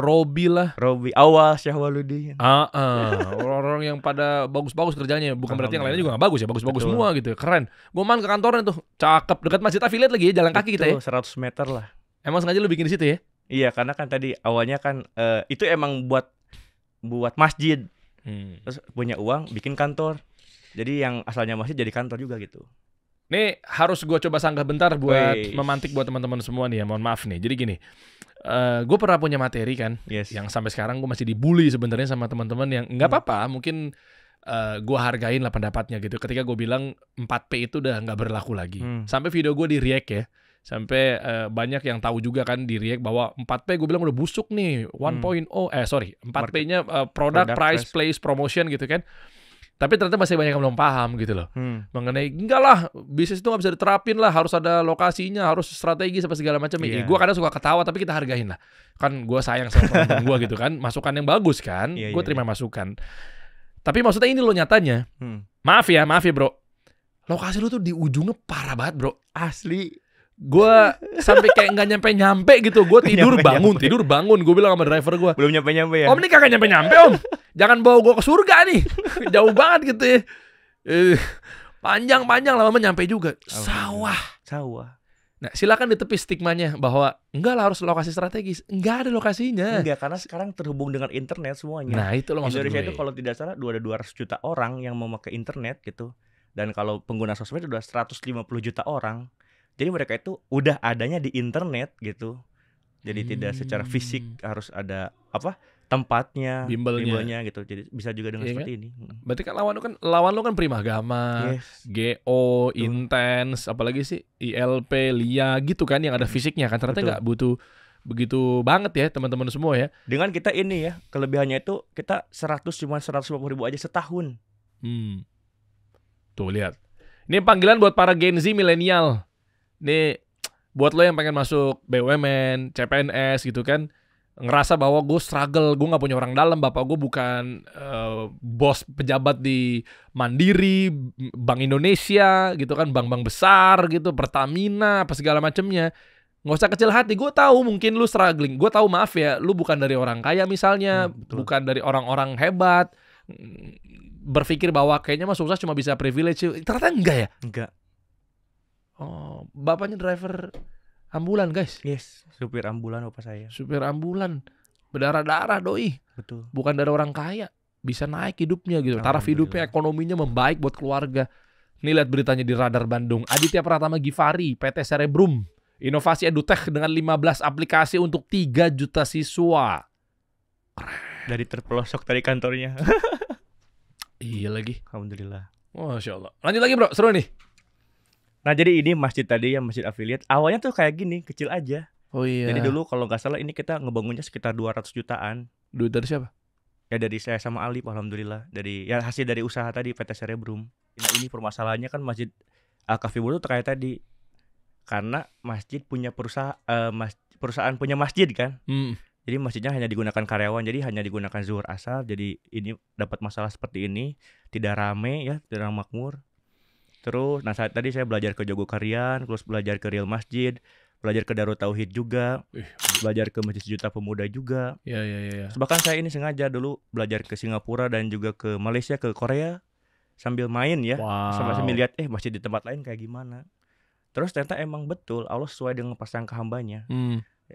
Robi Awal Syahwaluddin. Orang-orang yang pada bagus-bagus kerjanya, bukan berarti yang lainnya juga gak bagus ya, bagus-bagus semua gitu, keren. Gue main ke kantornya tuh, cakep, dekat masjid affiliate lagi ya, jalan kaki kita ya. 100 meter lah. Emang sengaja lu bikin di situ ya? Iya, karena kan tadi awalnya kan itu emang buat masjid. Terus punya uang bikin kantor. Jadi yang asalnya masjid jadi kantor juga gitu. Nih harus gue coba sanggah bentar buat memantik buat teman-teman semua nih ya, mohon maaf nih. Jadi gini, gue pernah punya materi kan, yang sampai sekarang gue masih dibully sebenarnya sama teman-teman yang nggak apa-apa, mungkin gue hargain lah pendapatnya gitu. Ketika gue bilang 4P itu udah nggak berlaku lagi, sampai video gue di react ya, sampai banyak yang tahu juga kan di react bahwa 4P gue bilang udah busuk nih, 1.0, 4P-nya product, price, place, promotion gitu kan. Tapi ternyata masih banyak yang belum paham gitu loh. Mengenai, enggak lah, bisnis itu gak bisa diterapin lah, harus ada lokasinya, harus strategi apa segala macam. Gue kadang suka ketawa, tapi kita hargain lah. Kan gue sayang sama teman gue gitu kan, masukan yang bagus kan, gue terima masukan. Tapi maksudnya ini loh nyatanya, maaf ya bro, lokasi lu tuh di ujungnya parah banget bro. Asli. Gue sampai kayak nggak nyampe gitu. Gue tidur bangun. Gue bilang sama driver gue, belum nyampe ya. Om ini kagak nyampe om. Jangan bawa gue ke surga nih. Jauh banget gitu ya. Panjang lama-lama nyampe juga. Sawah. Nah silakan ditepi stigmanya bahwa enggak lah harus lokasi strategis. Enggak ada lokasinya. Enggak, karena sekarang terhubung dengan internet semuanya. Nah itu loh maksud gue. Indonesia itu kalau tidak salah ada 200 juta orang yang memakai internet gitu. Dan kalau pengguna sosmed udah 150 juta orang. Jadi mereka itu udah adanya di internet gitu. Jadi tidak secara fisik harus ada tempatnya, bimbelnya gitu. Jadi bisa juga dengan seperti ini. Berarti kan lawan lu kan Primagama, GO, Intense, apalagi sih ILP, LIA gitu kan yang ada fisiknya kan. Ternyata nggak butuh begitu banget ya teman-teman semua ya. Dengan kita ini ya, kelebihannya itu kita 150 ribu aja setahun. Tuh lihat. Ini panggilan buat para Gen Z milenial. Nih buat lo yang pengen masuk BUMN, CPNS gitu kan, ngerasa bahwa gue struggle, gue gak punya orang dalam, bapak gue bukan bos pejabat di Mandiri, Bank Indonesia gitu kan, bank-bank besar gitu, Pertamina, apa segala macemnya. Gak usah kecil hati, gue tahu mungkin lu struggling, gue tahu maaf ya, lu bukan dari orang kaya misalnya, bukan dari orang-orang hebat, berpikir bahwa kayaknya mah sukses cuma bisa privilege, ternyata enggak ya? Enggak. Oh, bapaknya driver ambulan guys. Yes, supir ambulan bapak saya. Supir ambulan, berdarah-darah doi. Betul. Bukan dari orang kaya, bisa naik hidupnya gitu. Taraf hidupnya, ekonominya membaik buat keluarga. Nih lihat beritanya di Radar Bandung. Aditya Pratama Givari, PT Cerebrum, inovasi edutech dengan 15 aplikasi untuk 3 juta siswa. Dari terpelosok dari kantornya. Iya lagi. Alhamdulillah. Masya Allah. Lanjut lagi bro, seru nih. Nah jadi ini masjid tadi yang masjid affiliate awalnya tuh kayak gini, kecil aja. Oh iya. Jadi dulu kalau nggak salah ini kita ngebangunnya sekitar 200 jutaan. Duit dari siapa? Ya dari saya sama Alif, alhamdulillah. Dari ya hasil dari usaha tadi PT Cerebrum. Nah ini permasalahannya kan masjid Al-Kafibul itu kayak tadi. Karena masjid punya perusahaan punya masjid kan. Jadi masjidnya hanya digunakan karyawan, jadi hanya digunakan zuhur asar. Jadi ini dapat masalah seperti ini, tidak rame ya, tidak makmur. Terus, nah saat tadi saya belajar ke Jogokarian, terus belajar ke Real Masjid, belajar ke Darut Tauhid juga, belajar ke Masjid Sejuta Pemuda juga. Iya. Bahkan saya ini sengaja dulu belajar ke Singapura dan juga ke Malaysia, ke Korea, sambil main ya, sambil lihat masjid di tempat lain kayak gimana. Terus ternyata emang betul Allah sesuai dengan prasangka hambanya.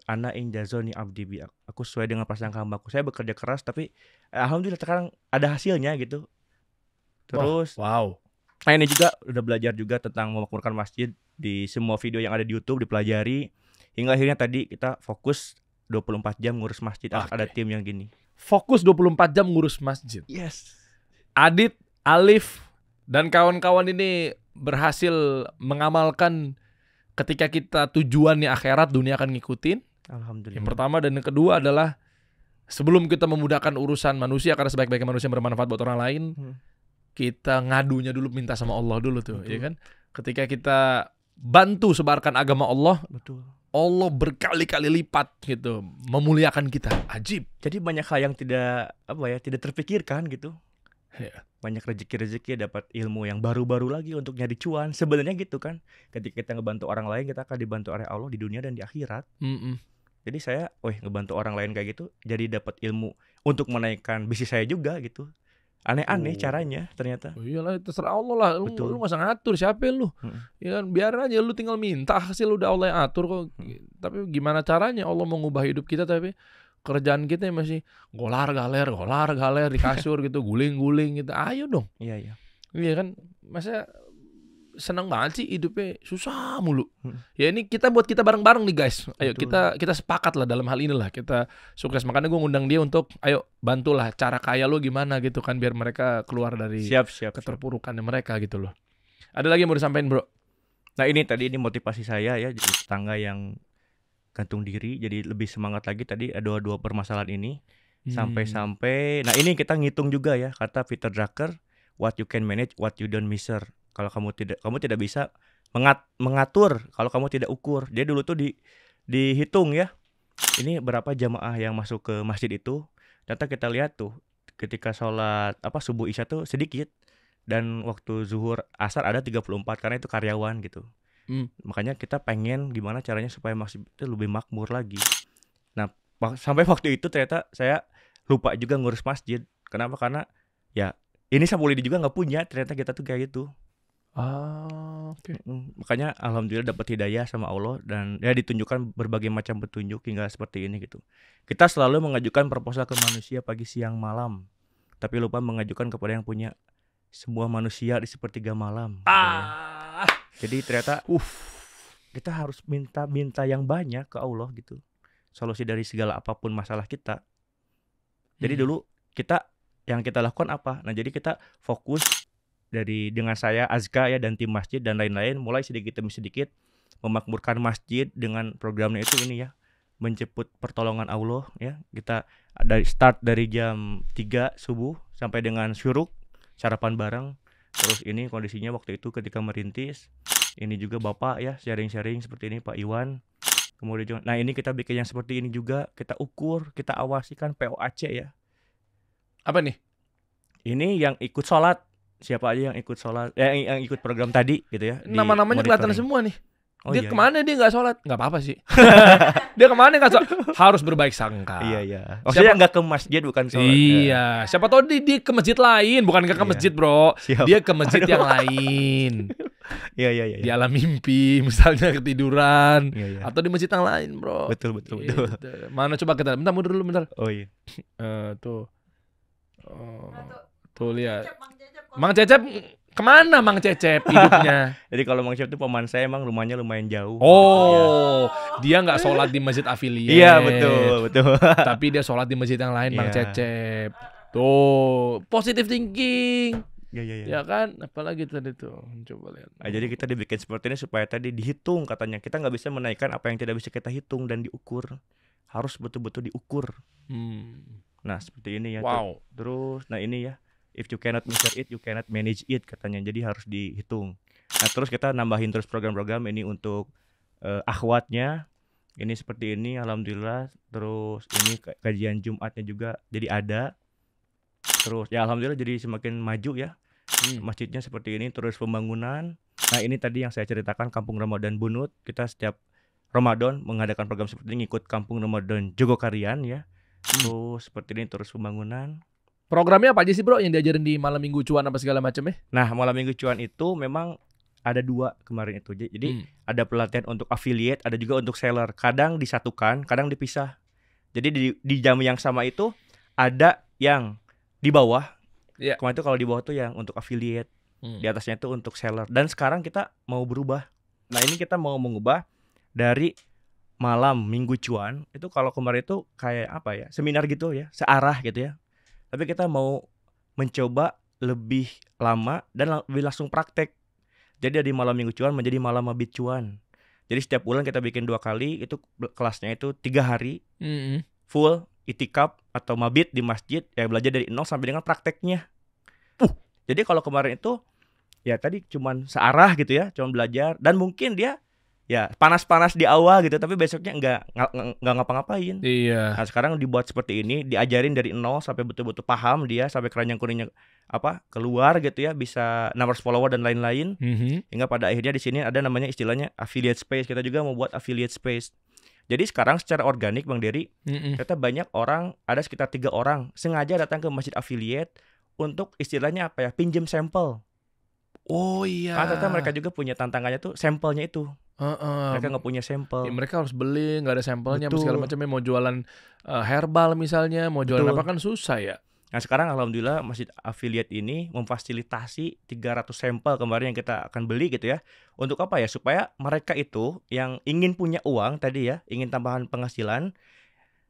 Ana ing jazoni abdi bi, aku sesuai dengan prasangka hambaku. Saya bekerja keras tapi alhamdulillah sekarang ada hasilnya gitu. Terus Nah ini juga udah belajar juga tentang memakmurkan masjid di semua video yang ada di YouTube dipelajari. Hingga akhirnya tadi kita fokus 24 jam ngurus masjid. Ada tim yang gini. Fokus 24 jam ngurus masjid. Yes. Adit, Alif, dan kawan-kawan ini berhasil mengamalkan ketika kita tujuannya akhirat, dunia akan ngikutin. Alhamdulillah. Yang pertama dan yang kedua adalah sebelum kita memudahkan urusan manusia, karena sebaik-baiknya manusia bermanfaat buat orang lain, kita ngadunya dulu, minta sama Allah dulu tuh, ya kan? Ketika kita bantu sebarkan agama Allah, Allah berkali-kali lipat gitu memuliakan kita. Ajib. Jadi banyak hal yang tidak tidak terpikirkan gitu. Banyak rezeki-rezeki, dapat ilmu yang baru-baru lagi untuk nyari cuan. Sebenarnya gitu kan. Ketika kita ngebantu orang lain, kita akan dibantu oleh Allah di dunia dan di akhirat. Jadi saya, ngebantu orang lain kayak gitu, jadi dapat ilmu untuk menaikkan bisnis saya juga gitu. Aneh-aneh caranya ternyata. Iyalah, terserah Allah lah. Lu masa ngatur siapa lu? Ya kan, biar aja lu tinggal minta, hasil udah Allah yang atur kok. Tapi gimana caranya Allah mau ngubah hidup kita, tapi kerjaan kita masih golar galer di kasur gitu, guling-guling gitu. Ayo dong. Iya. Iya kan, masa senang banget sih hidupnya susah mulu. Ya ini buat kita bareng-bareng nih guys. Ayo kita sepakat lah dalam hal ini lah, kita sukses. Makanya gue ngundang dia untuk ayo bantulah cara kaya lo gimana gitu kan, biar mereka keluar dari keterpurukannya mereka gitu loh. Ada lagi yang mau disampaikan bro? Nah ini motivasi saya ya, jadi tetangga yang gantung diri jadi lebih semangat lagi. Tadi ada dua permasalahan ini sampai nah ini kita ngitung juga ya, kata Peter Drucker, what you can manage, what you don't measure. Kalau kamu tidak bisa mengatur kalau kamu tidak ukur. Dia dulu tuh dihitung ya. Ini berapa jamaah yang masuk ke masjid itu. Ternyata kita lihat tuh ketika sholat subuh isya tuh sedikit, dan waktu zuhur asar ada 34 karena itu karyawan gitu. Makanya kita pengen gimana caranya supaya masjid itu lebih makmur lagi. Nah, sampai waktu itu ternyata saya lupa juga ngurus masjid. Kenapa? Karena ya ini Sapulidi juga nggak punya, ternyata kita tuh kayak gitu. Oke. Makanya alhamdulillah dapat hidayah sama Allah, dan ya ditunjukkan berbagai macam petunjuk hingga seperti ini gitu. Kita selalu mengajukan proposal ke manusia pagi, siang, malam, tapi lupa mengajukan kepada yang punya semua manusia di sepertiga malam. Jadi ternyata kita harus minta yang banyak ke Allah gitu, solusi dari segala apapun masalah kita. Jadi dulu yang kita lakukan apa? Nah jadi kita fokus dengan saya, Azka ya, dan tim masjid dan lain-lain, mulai sedikit demi sedikit memakmurkan masjid dengan programnya itu ini ya, menjemput pertolongan Allah ya. Kita dari jam 3 subuh sampai dengan syuruk, sarapan bareng. Terus ini kondisinya waktu itu ketika merintis, ini juga Bapak ya sharing-sharing seperti ini, Pak Iwan. Kemudian nah ini kita bikin yang seperti ini juga, kita ukur, kita awasi kan POAC ya. Apa nih? Ini yang ikut sholat, siapa aja yang ikut sholat, yang ikut program tadi gitu ya. Nama-namanya kelihatan semua nih. Dia iya, kemana dia nggak sholat? Nggak apa-apa sih. Dia kemana nggak sholat? Harus berbaik sangka. Iya. Maksudnya nggak ke masjid, bukan sholat. Iya. Siapa tahu dia ke masjid lain, bukan ke masjid bro. Siap. Dia ke masjid yang lain. Iya. Di alam mimpi, misalnya ketiduran, Iya. atau di masjid yang lain bro. Betul. Gitu. Mana coba kita? Bentar, mundur dulu bentar. Oh iya. Tuh. Tuh lihat. Mang Cecep kemana Mang Cecep hidupnya? Jadi kalau Mang Cecep itu paman saya, emang rumahnya lumayan jauh. Dia nggak sholat di masjid afiliat. Iya betul. Tapi dia sholat di masjid yang lain, Mang Cecep. Tuh, positive thinking. Iya. Ya kan, apalagi tadi tuh, coba lihat. Nah, jadi kita dibikin seperti ini supaya tadi dihitung katanya. Kita nggak bisa menaikkan apa yang tidak bisa kita hitung dan diukur. Harus betul-betul diukur. Nah seperti ini ya. Wow. Terus, nah ini ya. If you cannot measure it, you cannot manage it katanya. Jadi harus dihitung. Nah terus kita nambahin terus program-program ini untuk akhwatnya. Ini seperti ini, alhamdulillah. Terus ini kajian Jumatnya juga jadi ada. Terus ya alhamdulillah jadi semakin maju ya. Masjidnya seperti ini. Terus pembangunan. Nah ini tadi yang saya ceritakan, Kampung Ramadan Bunut. Kita setiap Ramadan mengadakan program seperti ini, ngikut Kampung Ramadan Jogokarian ya. Terus seperti ini, terus pembangunan. Programnya apa aja sih bro yang diajarin di malam minggu cuan apa segala macam ya? Nah malam minggu cuan itu memang ada 2 kemarin itu. Jadi ada pelatihan untuk affiliate, ada juga untuk seller. Kadang disatukan, kadang dipisah. Jadi di jam yang sama itu ada yang di bawah. Kemarin itu kalau di bawah tuh yang untuk affiliate, di atasnya itu untuk seller. Dan sekarang kita mau berubah. Nah ini kita mau mengubah dari malam minggu cuan itu, kalau kemarin itu kayak apa ya, seminar gitu ya, searah gitu ya. Tapi kita mau mencoba lebih lama dan lebih langsung praktek. Jadi dari malam minggu cuan menjadi malam mabit cuan. Jadi setiap bulan kita bikin 2 kali, itu kelasnya itu 3 hari full itikaf atau mabit di masjid ya, belajar dari 0 sampai dengan prakteknya. Jadi kalau kemarin itu ya tadi cuman searah gitu ya, cuman belajar, dan mungkin dia ya panas-panas di awal gitu, tapi besoknya nggak ngapa-ngapain. Iya. Nah sekarang dibuat seperti ini, diajarin dari nol sampai betul-betul paham dia, sampai keranjang kuningnya keluar gitu ya, bisa numbers follower dan lain-lain. Hingga pada akhirnya di sini ada namanya istilahnya affiliate space. Kita juga mau buat affiliate space. Jadi sekarang secara organik Bang Dery, kita banyak orang, ada sekitar 3 orang sengaja datang ke masjid affiliate untuk istilahnya pinjam sampel. Oh iya. Ternyata mereka juga punya tantangannya tuh sampelnya itu. Mereka nggak punya sampel. Ya, mereka harus beli, nggak ada sampelnya, Betul. segala macamnya. Mau jualan herbal misalnya, mau jualan Betul. apa kan susah ya. Nah sekarang alhamdulillah masjid affiliate ini memfasilitasi 300 sampel kemarin yang kita akan beli gitu ya. Untuk apa ya? Supaya mereka itu yang ingin punya uang tadi ya, ingin tambahan penghasilan,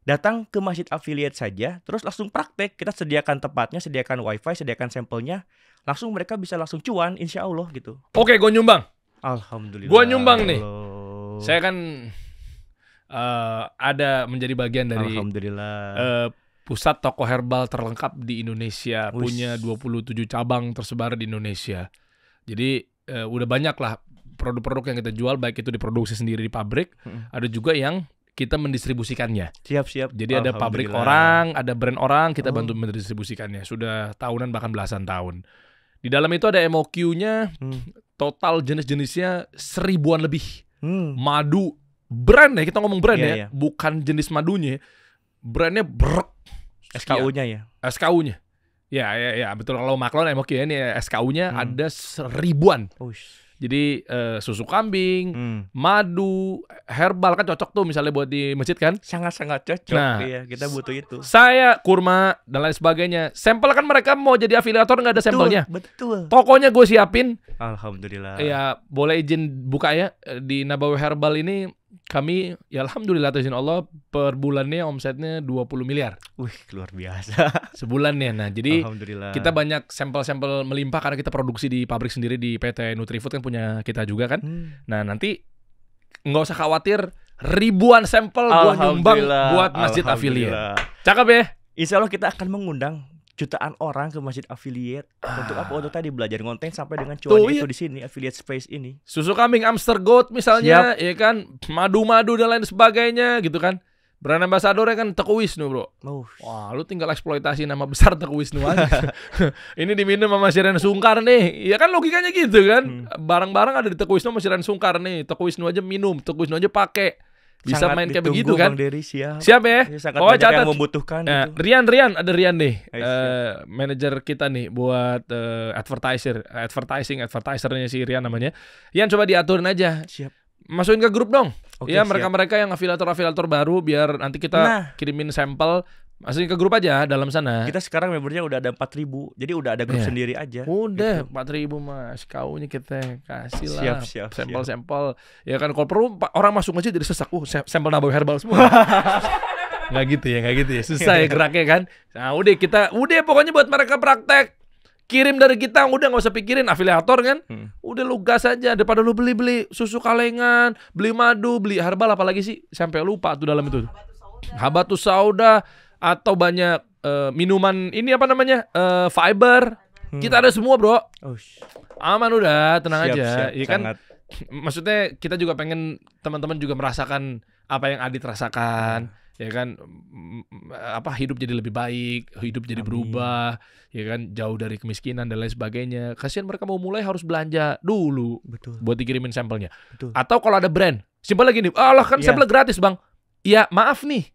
datang ke masjid affiliate saja, terus langsung praktek. Kita sediakan tempatnya, sediakan wifi, sediakan sampelnya, langsung mereka bisa langsung cuan insya Allah gitu. Oke, gue nyumbang. Alhamdulillah. Gue nyumbang nih. Allah. Saya kan ada menjadi bagian dari Alhamdulillah. pusat toko herbal terlengkap di Indonesia. Uish. Punya 27 cabang tersebar di Indonesia. Jadi udah banyak lah produk-produk yang kita jual, baik itu diproduksi sendiri di pabrik, ada juga yang kita mendistribusikannya. Siap. Jadi ada pabrik orang, ada brand orang, kita bantu mendistribusikannya. Sudah tahunan bahkan belasan tahun. Di dalam itu ada MOQ-nya, total jenis-jenisnya 1000-an lebih. Madu, brand ya, kita ngomong brand Iya. bukan jenis madunya. Brandnya SKU-nya ya. SKU-nya. Ya, betul. Kalau Maklon MOQ ya, ini SKU-nya ada 1000-an. Jadi susu kambing, madu, herbal kan cocok tuh misalnya buat di masjid kan? Sangat-sangat cocok. Nah, iya, kita butuh itu. Saya kurma dan lain sebagainya. Sampel kan mereka mau jadi afiliator nggak ada sampelnya. Betul. Tokonya gue siapin. Alhamdulillah. Ya boleh izin buka ya di Nabawi Herbal ini. Kami ya alhamdulillah atas izin Allah per bulannya omsetnya 20 miliar. Wih, luar biasa. Sebulannya. Nah, jadi Alhamdulillah. kita banyak sampel-sampel melimpah karena kita produksi di pabrik sendiri di PT Nutrifood kan punya kita juga kan. Nah, nanti nggak usah khawatir, ribuan sampel gua nyumbang buat masjid affiliate. Cakep ya? Insya Allah kita akan mengundang jutaan orang ke masjid affiliate untuk apa? Untuk tadi belajar konten sampai dengan cuan itu di sini affiliate space ini. Susu kambing Amster Goat misalnya, ya kan, madu-madu dan lain sebagainya gitu kan. Brand ambassadornya kan Teguh Wisnu, bro. Wah, lu tinggal eksploitasi nama besar Teguh Wisnu aja. Ini diminum sama Shiren Sungkar nih. Ya kan logikanya gitu kan. Barang-barang ada di Teguh Wisnu sama Shiren Sungkar nih. Teguh Wisnu aja minum, Teguh Wisnu aja pakai. Bisa sangat main kayak begitu kan? Bang Dery, siap ya? Sangat banyak yang membutuhkan itu. Rian ada Rian nih, manajer kita nih buat advertisernya si Rian namanya. Rian coba diaturin aja. Siap. Masukin ke grup dong. Oke, ya mereka-mereka yang afiliator baru biar nanti kita kirimin sampel. Masukin ke grup aja dalam sana. Kita sekarang membernya udah ada 4.000. Jadi udah ada grup sendiri aja. Udah gitu. 4.000 mas. Kaunya kita kasih lah. Siap. Sampel-sampel. Ya kan kalau perlu orang masuk aja jadi sesak. Sampel Nabawi Herbal semua. Nggak gitu ya. Susah ya geraknya kan. Nah udah pokoknya buat mereka praktek. Kirim dari kita, udah nggak usah pikirin afiliator kan. Udah lu gas aja daripada lu beli susu kalengan, beli madu, beli herbal apalagi sih sampai lupa tuh dalam itu. Habatus sauda atau banyak minuman ini apa namanya fiber. Kita ada semua bro. Aman udah, tenang aja. Iya kan. Maksudnya kita juga pengen teman-teman juga merasakan apa yang Adit rasakan. Ya kan, hidup jadi lebih baik, hidup jadi berubah, ya kan, jauh dari kemiskinan dan lain sebagainya. Kasihan mereka mau mulai harus belanja dulu. Betul. Buat dikirimin sampelnya. Betul. Atau kalau ada brand, simpel lagi nih, kan sampel gratis bang. Ya maaf nih,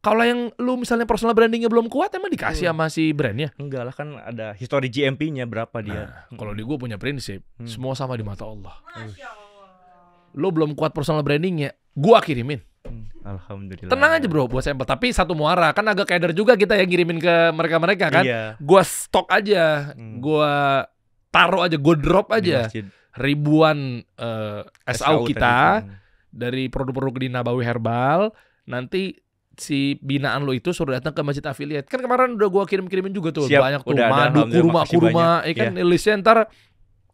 kalau yang lu misalnya personal brandingnya belum kuat, emang dikasih sama si brandnya? Enggak lah, kan ada history GMP-nya berapa dia. Kalau di gue punya prinsip, semua sama di mata Allah. Lu belum kuat personal brandingnya, gua kirimin. Alhamdulillah. Tenang aja bro buat sampel. Tapi satu muara kan agak keder juga kita yang ngirimin ke mereka-mereka kan. Iya. Gua stok aja, gua taruh aja, gua drop aja ribuan SKU kita dari produk-produk di Nabawi Herbal. Nanti si binaan lo itu suruh datang ke masjid affiliate. Kan kemarin udah gua kirim-kirimin juga tuh. Banyak tuh madu, kurma, kan listnya ntar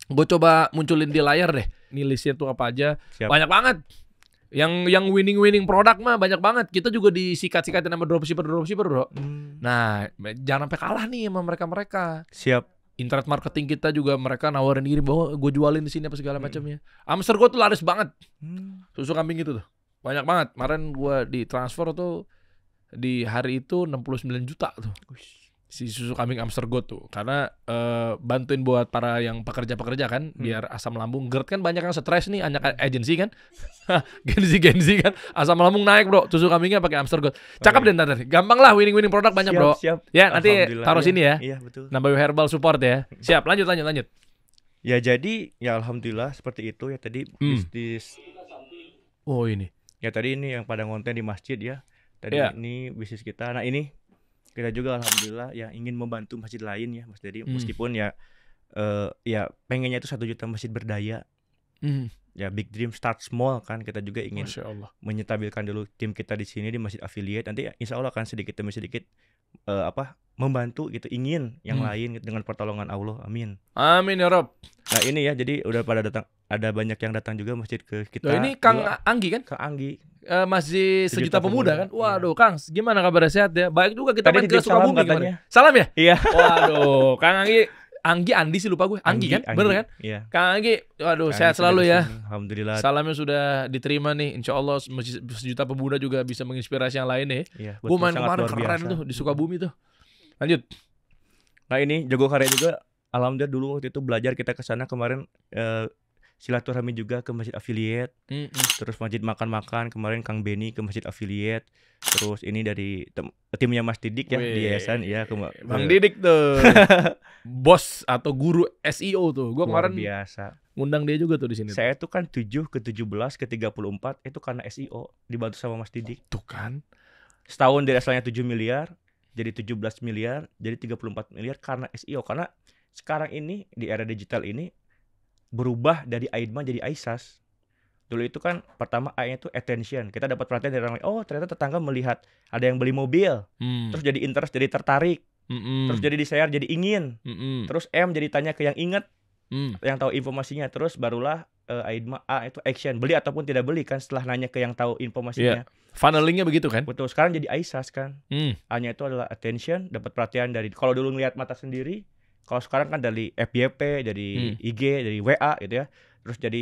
gue coba munculin di layar deh. Ini listnya tuh apa aja. Banyak banget. Yang winning produk mah banyak banget. Kita juga disikat-sikatin sama dropshipper bro. Nah, jangan sampai kalah nih sama mereka. Siap. internet marketing kita juga mereka nawarin diri bahwa gue jualin di sini apa segala macamnya. Amster gue tuh laris banget. Susu kambing itu tuh. Banyak banget. Kemarin gue di transfer tuh di hari itu 69 juta tuh. Si susu kambing Amster Goat tuh. Karena bantuin buat para yang pekerja-pekerja kan, biar asam lambung. GERD kan banyak yang stres nih, banyak agensi kan. Genzi kan. Asam lambung naik, bro. Susu kambingnya pakai Amster Goat. Cakep deh ntar. Gampang lah, winning produk banyak, bro. Siap. Ya, nanti taruh sini ya. Iya, betul. Nabawi Herbal support ya. Siap, lanjut. Ya jadi, ya alhamdulillah seperti itu ya tadi bisnis. Oh ini. Ya tadi ini yang pada konten di masjid ya. Tadi ini bisnis kita. Nah ini kita juga alhamdulillah ya ingin membantu masjid lain ya Mas Dedi. Meskipun ya pengennya itu 1 juta masjid berdaya. Ya big dream start small kan, kita juga ingin menyetabilkan dulu tim kita di sini di masjid affiliate. Nanti insya Allah kan sedikit demi sedikit membantu gitu, ingin yang lain gitu, dengan pertolongan Allah. Amin. Amin ya Rob. Nah ini ya, jadi udah pada datang, ada banyak yang datang juga masjid ke kita. Ini Kang Anggi kan? Kang Anggi. Masih sejuta pemuda kan? Waduh, Kang, gimana kabar, sehat ya? Baik juga, kita main ke Sukabumi katanya. Salam ya? Iya. Waduh, Kang Anggi Andi sih lupa gue. Anggi kan? Bener kan? Iya. Kang Anggi, waduh, Kang sehat selalu ya. Alhamdulillah. Salamnya sudah diterima nih. Insya Allah sejuta pemuda juga bisa menginspirasi yang lain nih. Iya, gue main kemarin keren tuh di Sukabumi tuh. Lanjut. Nah ini Jogokarya juga, alhamdulillah dulu waktu itu belajar kita ke sana kemarin, silaturahmi juga ke masjid affiliate. Terus masjid makan-makan kemarin Kang Beni ke masjid affiliate. Terus ini dari timnya Mas Didik ya. Di yayasan ya. Bang Didik tuh bos atau guru SEO tuh. Gue kemarin biasa ngundang dia juga tuh di sini. Saya tuh kan 7 ke 17 ke 34 itu karena SEO, dibantu sama Mas Didik. Tuh kan. Setahun dari asalnya 7 miliar jadi 17 miliar, jadi 34 miliar karena SEO. Karena sekarang ini di era digital ini berubah dari Aidma jadi Aisas. Dulu itu kan pertama A-nya itu attention. Kita dapat perhatian dari orang lain. Oh, ternyata tetangga melihat ada yang beli mobil. Terus jadi interest, jadi tertarik. Terus jadi di-share, jadi ingin. Terus M jadi tanya ke yang inget, yang tahu informasinya. Terus barulah Aidma A itu action, beli ataupun tidak beli kan setelah nanya ke yang tahu informasinya. Funnelingnya begitu kan? Betul. Sekarang jadi Aisas kan. A-nya itu adalah attention, dapat perhatian dari, kalau dulu ngelihat mata sendiri, kalau sekarang kan dari FYP, dari IG, dari WA gitu ya. Terus jadi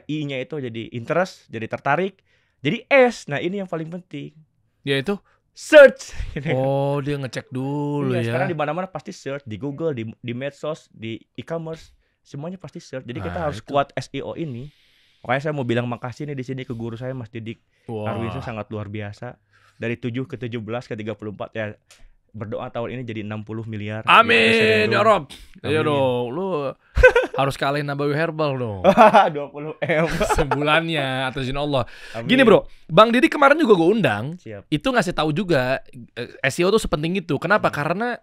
I-nya itu jadi interest, jadi tertarik. Jadi S, nah ini yang paling penting. Yaitu search. Oh, dia ngecek dulu ya. Sekarang di mana-mana pasti search, di Google, di medsos, di e-commerce, semuanya pasti search. Jadi kita harus kuat SEO ini. Makanya saya mau bilang makasih nih di sini ke guru saya Mas Didik. Arwinsa sangat luar biasa. Dari 7 ke 17 ke 34 ya. Berdoa tahun ini jadi 60 miliar. Amin ya Rob. Ayo dong, lu harus kalahin Nabawi Herbal dong. 20M sebulannya atas izin Allah. Amin. Gini bro, Bang Didi kemarin juga gue undang. Siap. Itu ngasih tahu juga SEO tuh sepenting itu. Kenapa? Karena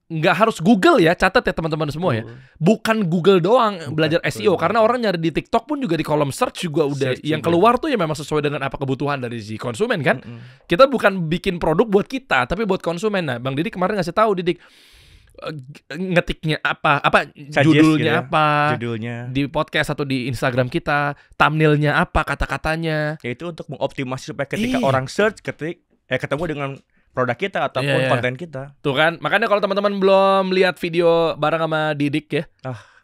nggak harus Google ya, catat ya teman-teman semua ya. Bukan Google doang belajar SEO, karena orang nyari di TikTok pun juga di kolom search juga udah search yang keluar tuh ya memang sesuai dengan apa kebutuhan dari si konsumen kan. Kita bukan bikin produk buat kita, tapi buat konsumen. Nah, Bang Didik kemarin ngasih tahu Didik ngetiknya apa judulnya gitu, judulnya di podcast atau di Instagram kita, thumbnailnya apa, kata-katanya. Ya itu untuk mengoptimasi supaya ketika orang search ketemu dengan produk kita ataupun konten kita. Tuh kan, makanya kalau teman-teman belum lihat video bareng sama Didik ya.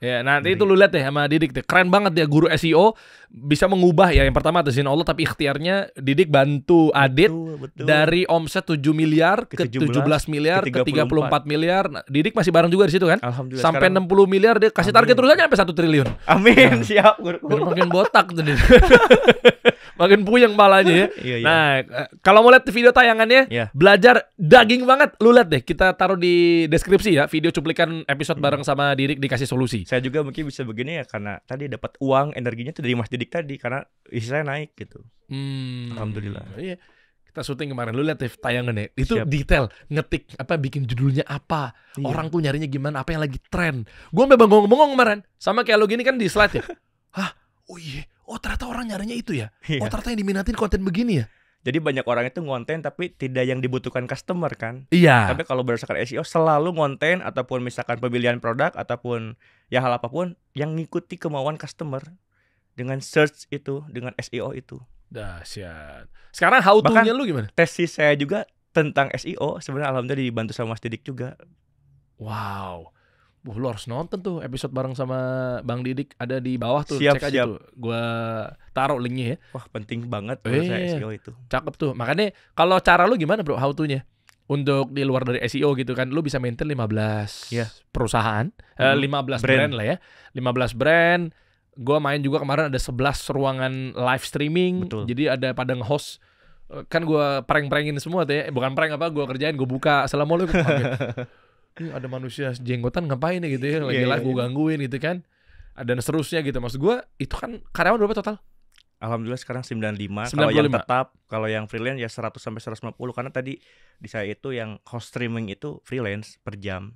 Ya, nanti itu lu lihat deh sama Didik deh. Keren banget dia guru SEO, bisa mengubah ya. Yang pertama atas izin Allah, tapi ikhtiarnya Didik bantu Adit dari omset 7 miliar ke 17 miliar ke 34 miliar. Nah, Didik masih bareng juga di situ kan? Alhamdulillah. Sampai 60 miliar dia kasih target terus aja sampai 1 triliun. Amin, siap. Makin botak tuh dia. Makin puyeng palanya ya. Nah, kalau mau lihat video tayangannya, belajar daging banget, lu lihat deh. Kita taruh di deskripsi ya, video cuplikan episode bareng sama Didik dikasih solusi. Saya juga mungkin bisa begini ya karena tadi dapat uang, energinya tuh dari Mas Didik tadi karena isi saya naik gitu. Alhamdulillah. Iya. Kita syuting kemarin, lu lihat deh tayangannya. Itu detail, ngetik apa, bikin judulnya apa, orang tuh nyarinya gimana, apa yang lagi tren. Gue sampai bengong-bengong kemarin. Sama kayak lo gini kan di slide ya. Hah, oh iya. Oh ternyata orang nyarinya itu ya. Oh ternyata yang diminatin konten begini ya. Jadi banyak orang itu ngonten tapi tidak yang dibutuhkan customer kan. Iya. Tapi kalau berdasarkan SEO selalu ngonten ataupun misalkan pemilihan produk ataupun ya hal apapun yang ngikuti kemauan customer dengan search itu, dengan SEO itu. Dahsyat. Sekarang how to-nya lu gimana? Tesis saya juga tentang SEO sebenarnya alhamdulillah dibantu sama Mas Didik juga. Wow. Lu harus nonton tuh episode bareng sama Bang Didik, ada di bawah tuh. Siap, Cek aja siap. tuh. Gua taruh linknya ya. Wah, penting banget menurut saya SEO itu. Cakep tuh. Makanya kalau cara lu gimana bro, how to-nya? Untuk di luar dari SEO gitu kan, lu bisa maintain 15 perusahaan, 15 brand lah ya. 15 brand. Gua main juga kemarin ada 11 ruangan live streaming. Betul. Jadi ada pada nge-host. Kan gua prank-prankin semua tuh ya. Bukan prank apa, gua kerjain, gua buka. Assalamualaikum. Ini ada manusia jenggotan ngapain ya gitu ya. Lagi live gue gangguin gitu kan. Dan seterusnya gitu. Maksud gue itu kan karyawan berapa total? Alhamdulillah sekarang 95. Kalau yang tetap, kalau yang freelance ya 100 sampai 150 karena tadi di saya itu yang host streaming itu freelance per jam.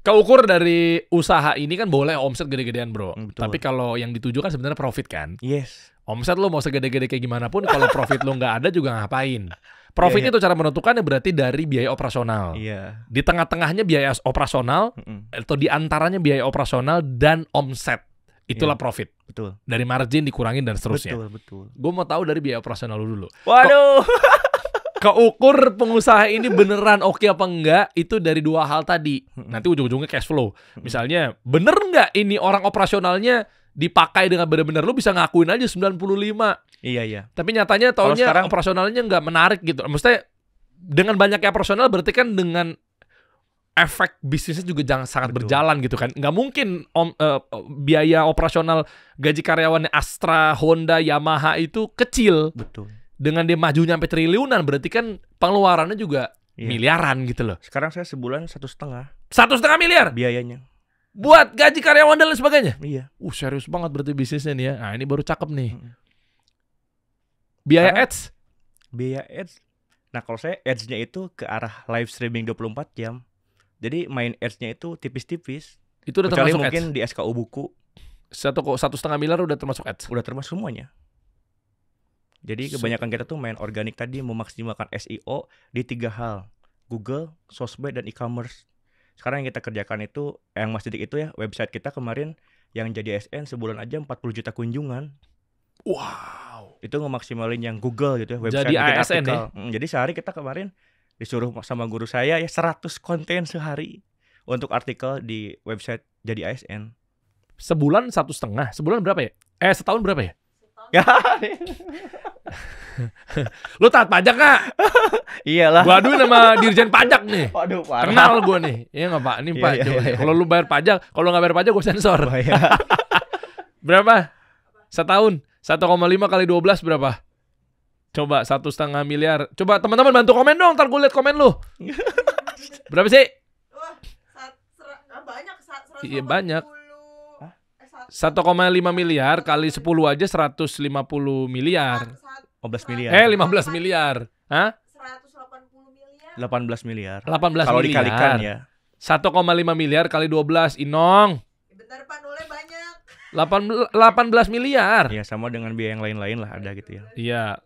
Keukur dari usaha ini kan boleh omset gede-gedean bro. Betul. Tapi kalau yang dituju kan sebenarnya profit kan. Yes. Omset lo mau segede-gede kayak gimana pun kalau profit lo nggak ada juga ngapain. Profit itu cara menentukannya berarti dari biaya operasional. Iya. Di tengah-tengahnya biaya operasional atau di antaranya biaya operasional dan omset. Itulah profit. Betul. Dari margin dikurangin dan seterusnya. Betul. Gue mau tahu dari biaya operasional lu dulu. Waduh. Keukur pengusaha ini beneran oke apa enggak itu dari dua hal tadi. Nanti ujung-ujungnya cash flow. Misalnya, bener enggak ini orang operasionalnya dipakai dengan benar-benar, lu bisa ngakuin aja 95. Iya. Tapi nyatanya taunya sekarang operasionalnya nggak menarik gitu. Maksudnya dengan banyaknya operasional berarti kan dengan efek bisnisnya juga sangat berjalan gitu kan. Nggak mungkin biaya operasional gaji karyawannya Astra, Honda, Yamaha itu kecil. Betul. Dengan dia maju nyampe triliunan berarti kan pengeluarannya juga miliaran gitu loh. Sekarang saya sebulan 1,5 miliar biayanya. Buat gaji karyawan dan lain sebagainya. Iya. Serius banget berarti bisnisnya nih ya. Nah, ini baru cakep nih. Biaya ads? Biaya ads. Nah, kalau saya ads-nya itu ke arah live streaming 24 jam. Jadi main ads-nya itu tipis-tipis. Itu udah kecuali termasuk mungkin ads? di SKU buku. 1,5 miliar udah termasuk ads? Udah termasuk semuanya. Jadi kebanyakan kita tuh main organik tadi, memaksimalkan SEO di 3 hal. Google, sosmed, dan e-commerce. Sekarang yang kita kerjakan itu, yang Mas Didik itu ya, website kita kemarin yang jadi ASN sebulan aja 40 juta kunjungan. Wow. Itu ngemaksimalin yang Google gitu ya, website jadi bikin ASN artikel. ya? Jadi sehari kita kemarin disuruh sama guru saya ya 100 konten sehari untuk artikel di website jadi ASN. Sebulan 1,5. Sebulan berapa ya? Setahun berapa ya? Lu taat pajak gak? Iyalah. Gua aduin sama dirjen pajak nih. Waduh, parah. Kenal gua nih. Iya gak Pak? Ini Pak. Kalau lu bayar pajak, kalau gak bayar pajak gua sensor. Berapa? Setahun 1,5 kali 12 berapa? Coba 1,5 miliar. Coba teman-teman bantu komen dong, ntar gue liat komen lu. Berapa sih? Banyak. Iya banyak. 1,5 miliar kali 10 aja 150 miliar. 15 miliar. 15 miliar. Hah? 180 miliar. 18 miliar. 18 Kalau miliar. dikalikan ya. 1,5 miliar kali 12, Inong. Bentar Pak, nolnya banyak. 18 miliar. Ya sama dengan biaya yang lain-lain lah ada gitu ya. Iya.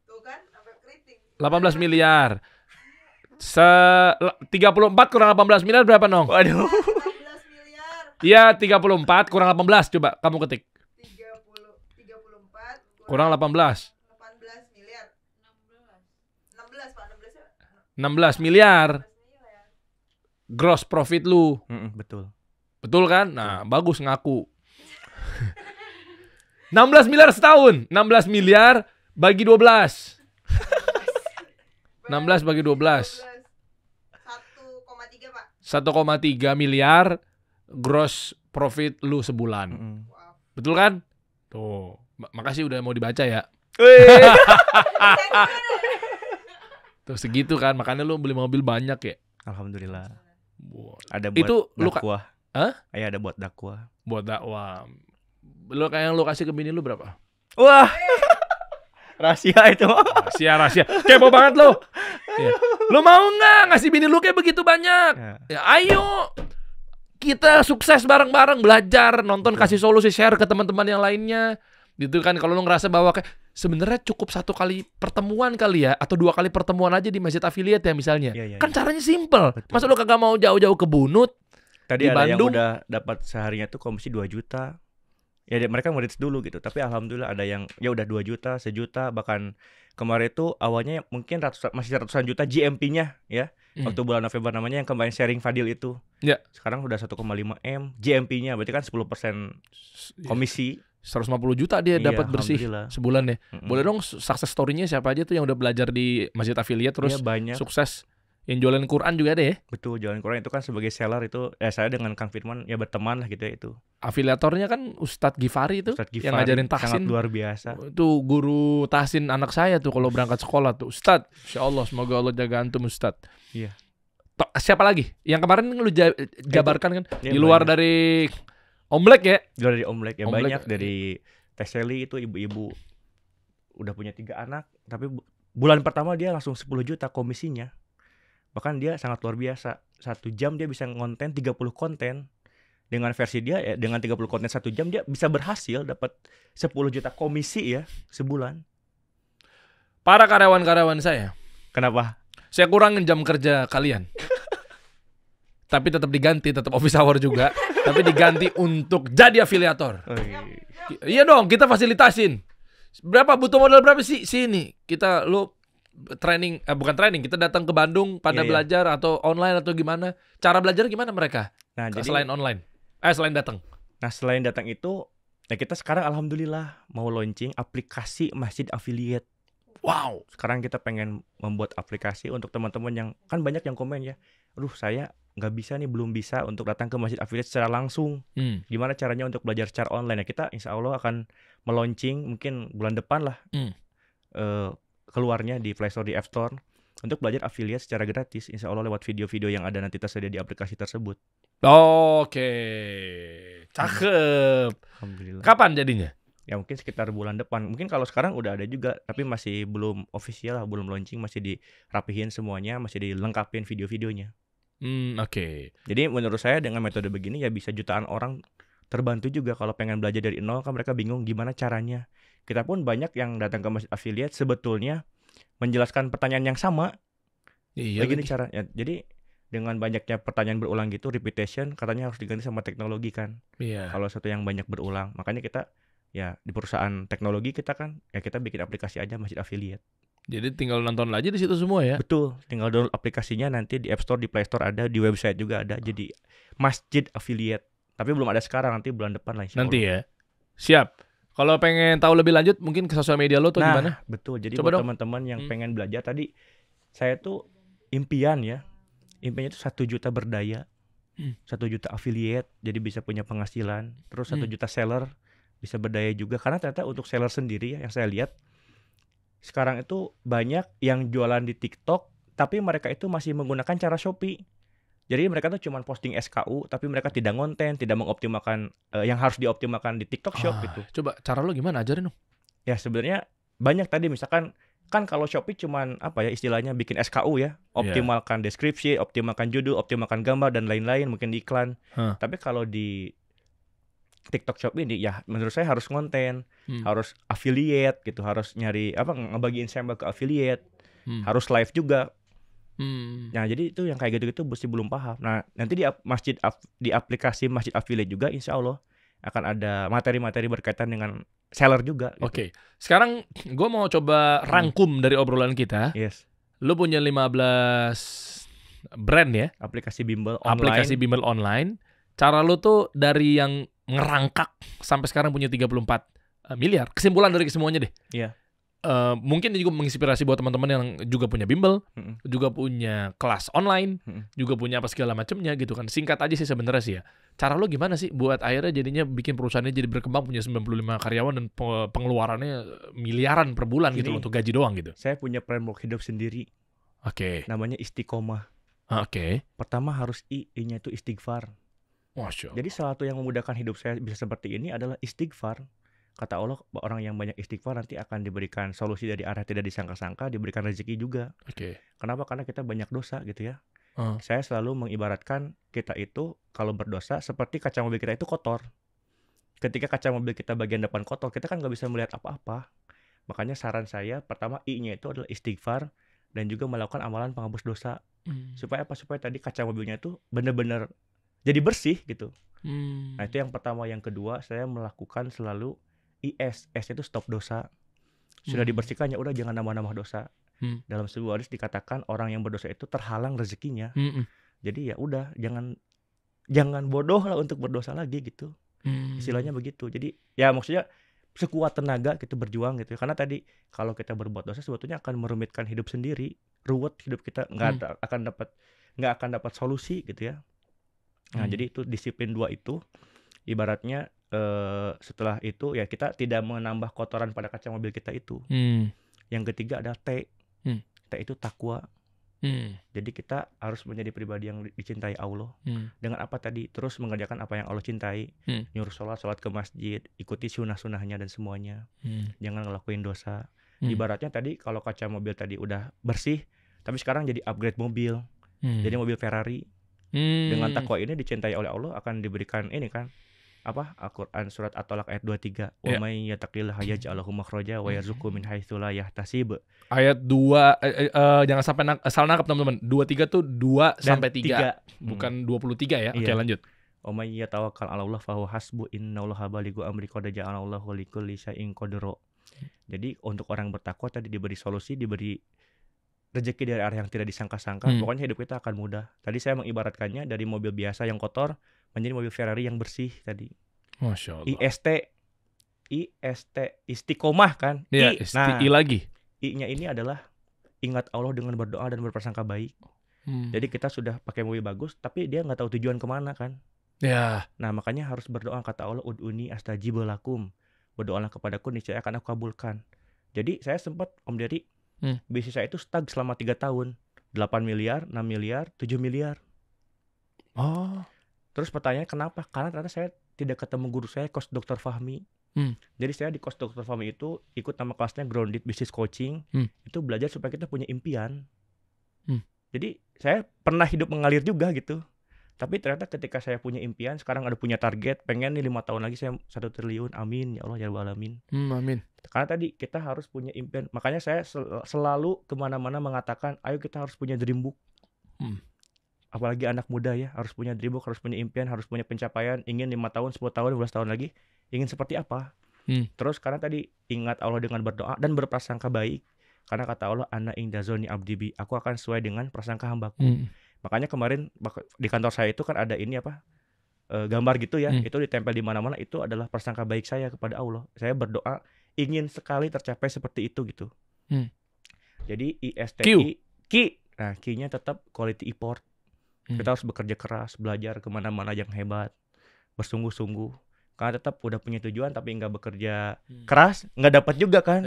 Tuh kan, sampai keriting. 18 miliar. 34 kurang 18 miliar berapa, Nong? Waduh. 18 miliar. Iya, 34 kurang 18. Coba kamu ketik. 34 Kurang 18. 18 miliar. 16 Pak, 16 ya. 16 miliar. Gross profit lu. Betul. Betul kan? Nah, bagus ngaku. 16 miliar setahun. 16 miliar bagi 12. 16 bagi 12. 1,3 Pak. 1,3 miliar gross profit lu sebulan. Wow. Betul kan? Tuh. Makasih udah mau dibaca ya. Tuh segitu kan. Makanya lu beli mobil banyak ya. Alhamdulillah. Ada buat itu dakwah. Hah? Ada buat dakwah. Buat dakwah. Lu kayak yang lu kasih ke bini lu berapa? Wah. Rahasia itu. Rahasia. Kepo banget lu. Ya. Lu mau nggak ngasih bini lu kayak begitu banyak? Ya, ayo. Kita sukses bareng-bareng, belajar, nonton, kasih solusi, share ke teman-teman yang lainnya. Gitu kan, kalau lu ngerasa bahwa kayak sebenarnya cukup 1 kali pertemuan kali ya, atau 2 kali pertemuan aja di masjid affiliate ya misalnya. Kan caranya simple. Masa lu kagak mau jauh-jauh ke Bunut? Tadi di ada Bandung, yang udah dapat seharinya tuh komisi 2 juta. Ya mereka ngedits dulu gitu, tapi alhamdulillah ada yang ya udah 2 juta, 1 juta, bahkan kemarin itu awalnya mungkin masih ratusan juta GMP-nya ya. Waktu bulan November namanya yang kemarin sharing Fadil itu. Ya. Sekarang udah 1,5 M GMP-nya, berarti kan 10% komisi. 150 juta dia Iya, dapat bersih alhamdulillah. sebulan ya. Boleh dong success story-nya siapa aja tuh yang udah belajar di Masjid Affiliate terus Iya, banyak. sukses. Yang jualan Quran juga ada ya. Betul, jualan Quran itu kan sebagai seller itu saya dengan Kang Firman ya berteman lah gitu ya itu. Afiliatornya kan Ustadz Gifari itu Ustadz yang Gifari, ngajarin sangat tahsin. luar biasa. Itu guru tahsin anak saya tuh kalau berangkat sekolah tuh. Ustadz, insyaallah semoga Allah jaga antum Ustadz. Iya. Siapa lagi? Yang kemarin lu jabarkan kan Ya, di luar banyak. dari Omlek ya. Dari Omlek ya Omlek. banyak, dari Teh Seli itu ibu-ibu udah punya 3 anak, tapi bulan pertama dia langsung 10 juta komisinya. Bahkan dia sangat luar biasa. 1 jam dia bisa ngonten 30 konten. Dengan versi dia ya, dengan 30 konten 1 jam dia bisa berhasil dapat 10 juta komisi ya sebulan. Para karyawan-karyawan saya, Kenapa? saya kurangin jam kerja kalian. Tapi tetap diganti, tetap office hour juga. Tapi diganti untuk jadi afiliator. Oh, iya. Iya dong, kita fasilitasin. Berapa butuh modal berapa sih? Sini. Kita lu training, bukan training, kita datang ke Bandung pada Iya, iya. belajar atau online atau gimana? Cara belajar gimana mereka? Nah, jadi Selain online. Selain datang. selain datang itu ya kita sekarang alhamdulillah mau launching aplikasi Masjid Affiliate. Wow. Sekarang kita pengen membuat aplikasi untuk teman-teman yang kan banyak yang komen ya, aduh saya nggak bisa nih, belum bisa untuk datang ke Masjid Affiliate secara langsung. Gimana caranya untuk belajar secara online ya? Kita insya Allah akan meluncing mungkin bulan depan lah keluarnya di Play Store, di App Store untuk belajar affiliate secara gratis. Insya Allah lewat video-video yang ada nanti tersedia di aplikasi tersebut. Oke. Cakep. Alhamdulillah. Kapan jadinya? Ya mungkin sekitar bulan depan. Mungkin kalau sekarang udah ada juga, tapi masih belum official lah, belum launching, masih dirapihin semuanya, masih dilengkapin video-videonya. Oke. Jadi menurut saya dengan metode begini ya bisa jutaan orang terbantu juga kalau pengen belajar dari nol, kan mereka bingung gimana caranya. Kita pun banyak yang datang ke Masjid Affiliate sebetulnya menjelaskan pertanyaan yang sama. Iya. Begini caranya. Jadi dengan banyaknya pertanyaan berulang gitu, repetition, katanya harus diganti sama teknologi kan. Iya. Kalau satu yang banyak berulang, makanya kita ya di perusahaan teknologi kita kan ya kita bikin aplikasi aja Masjid Affiliate. Jadi tinggal nonton aja di situ semua ya. Betul, tinggal download aplikasinya, nanti di App Store, di Play Store ada, di website juga ada. Jadi Masjid Affiliate. Tapi belum ada sekarang, nanti bulan depan lah insya Allah. Nanti ya. Siap. Kalau pengen tahu lebih lanjut mungkin ke sosial media lo tuh Nah, gimana? betul. Jadi Coba buat dong. teman-teman yang pengen belajar tadi, saya tuh impiannya itu 1 juta berdaya, 1 juta affiliate, jadi bisa punya penghasilan. Terus 1 juta seller, bisa berdaya juga. Karena ternyata untuk seller sendiri ya, yang saya lihat sekarang itu banyak yang jualan di TikTok, tapi mereka itu masih menggunakan cara Shopee. Jadi mereka tuh cuma posting SKU, tapi mereka tidak ngonten, tidak mengoptimalkan yang harus dioptimalkan di TikTok Shop gitu. Coba cara lo gimana, ajarin dong. Ya sebenarnya banyak tadi, misalkan kan kalau Shopee cuman apa ya istilahnya bikin SKU ya, optimalkan deskripsi, optimalkan judul, optimalkan gambar dan lain-lain, mungkin di iklan. Tapi kalau di TikTok Shop ini ya menurut saya harus konten, harus affiliate gitu, harus nyari ngebagiin sampel ke affiliate, harus live juga. Nah jadi itu yang kayak gitu-gitu mesti belum paham. Nah nanti di aplikasi Masjid Affiliate juga insya Allah akan ada materi-materi berkaitan dengan seller juga gitu. Oke. Sekarang gue mau coba rangkum dari obrolan kita. Yes. Lu punya 15 brand ya, Aplikasi bimbel online. aplikasi bimbel online. Cara lu tuh dari yang ngerangkak sampai sekarang punya 34 miliar. Kesimpulan dari semuanya deh. Iya. Mungkin juga menginspirasi buat teman-teman yang juga punya bimbel, Mm-mm. juga punya kelas online, juga punya apa segala macamnya gitu kan. Singkat aja sih sebenarnya sih ya. Cara lo gimana sih buat akhirnya jadinya bikin perusahaannya jadi berkembang, punya 95 karyawan dan pengeluarannya miliaran per bulan gitu Ini- loh, untuk gaji doang gitu. Saya punya framework hidup sendiri, Oke. namanya istiqomah. Oke. Pertama harus I-nya itu istighfar. Masya Allah. Jadi salah satu yang memudahkan hidup saya bisa seperti ini adalah istighfar. Kata Allah, orang yang banyak istighfar nanti akan diberikan solusi dari arah tidak disangka-sangka, diberikan rezeki juga. Oke. Kenapa? Karena kita banyak dosa gitu ya. Oh. Saya selalu mengibaratkan kita itu kalau berdosa seperti kaca mobil kita itu kotor. Ketika kaca mobil kita bagian depan kotor, kita kan nggak bisa melihat apa-apa. Makanya saran saya, pertama I-nya itu adalah istighfar dan juga melakukan amalan penghapus dosa. Supaya apa? Supaya tadi kaca mobilnya itu benar-benar jadi bersih gitu. Nah itu yang pertama. Yang kedua, saya melakukan selalu IS. S itu stop dosa. Sudah dibersihkan ya udah jangan nambah-nambah dosa. Dalam sebuah hadis dikatakan orang yang berdosa itu terhalang rezekinya. Jadi ya udah jangan bodoh lah untuk berdosa lagi gitu. Istilahnya begitu. Jadi ya maksudnya sekuat tenaga gitu berjuang gitu. Karena tadi kalau kita berbuat dosa sebetulnya akan merumitkan hidup sendiri, ruwet hidup kita, nggak akan dapat solusi gitu ya. Nah jadi itu disiplin 2 itu ibaratnya setelah itu ya kita tidak menambah kotoran pada kaca mobil kita itu. Yang ketiga ada T. T itu takwa. Jadi kita harus menjadi pribadi yang dicintai Allah. Dengan apa tadi? Terus mengerjakan apa yang Allah cintai. Nyuruh sholat ke masjid, ikuti sunnah-sunnahnya dan semuanya. Jangan ngelakuin dosa. Ibaratnya tadi kalau kaca mobil tadi udah bersih, tapi sekarang jadi upgrade mobil. Jadi mobil Ferrari. Dengan takwa ini dicintai oleh Allah akan diberikan ini kan. Al-Quran surat At-Tolak ayat 23. Wa may yattaqillaha yaj'al lahu makhraja wa yarzuqhu min haitsu la yahtasib. Ayat 2 jangan sampai salah nangkep teman-teman. 23 tuh 2 sampai 3. Bukan 23 ya. Oke, lanjut. Wa may yatawakkal 'ala Allah fa huwa hasbuh innallaha balighu amri qad ja'alallahu likulli syai'in qadra. Jadi untuk orang bertakwa tadi diberi solusi, diberi rezeki dari arah yang tidak disangka-sangka. Pokoknya hidup kita akan mudah. Tadi saya mengibaratkannya dari mobil biasa yang kotor menjadi mobil Ferrari yang bersih tadi. Masya Allah. IST istiqomah kan? Iya, I lagi. I-nya ini adalah ingat Allah dengan berdoa dan berprasangka baik. Jadi kita sudah pakai mobil bagus, tapi dia nggak tahu tujuan kemana kan? Ya. Nah makanya harus berdoa, kata Allah, ud'uni astajib lakum. Berdoalah kepadaku, niscaya akan aku kabulkan. Jadi saya sempat Om Dery, bisnis saya itu stuck selama 3 tahun. 8 miliar, 6 miliar, 7 miliar. Terus pertanyaannya kenapa? Karena ternyata saya tidak ketemu guru saya, Coach Dr. Fahmi. Jadi saya di Coach Dr. Fahmi itu ikut nama kelasnya Grounded Business Coaching. Itu belajar supaya kita punya impian. Jadi saya pernah hidup mengalir juga gitu. Tapi ternyata ketika saya punya impian, sekarang ada punya target, pengen nih 5 tahun lagi saya 1 triliun. Amin ya Allah ya Rabbal alamin. Amin. Karena tadi kita harus punya impian. Makanya saya selalu kemana-mana mengatakan, ayo kita harus punya dream book. Apalagi anak muda ya, harus punya dream book, harus punya impian, harus punya pencapaian. Ingin 5 tahun, 10 tahun, 12 tahun lagi, ingin seperti apa. Terus karena tadi ingat Allah dengan berdoa dan berprasangka baik. Karena kata Allah, ana inda zoni abdi bi, aku akan sesuai dengan prasangka hambaku. Makanya kemarin di kantor saya itu kan ada ini gambar gitu ya, itu ditempel di mana-mana, itu adalah prasangka baik saya kepada Allah. Saya berdoa ingin sekali tercapai seperti itu gitu. Jadi ISTI, nah Q-nya tetap quality effort. Kita harus bekerja keras, belajar kemana-mana yang hebat, bersungguh-sungguh. Karena tetap udah punya tujuan tapi nggak bekerja keras, nggak dapat juga kan.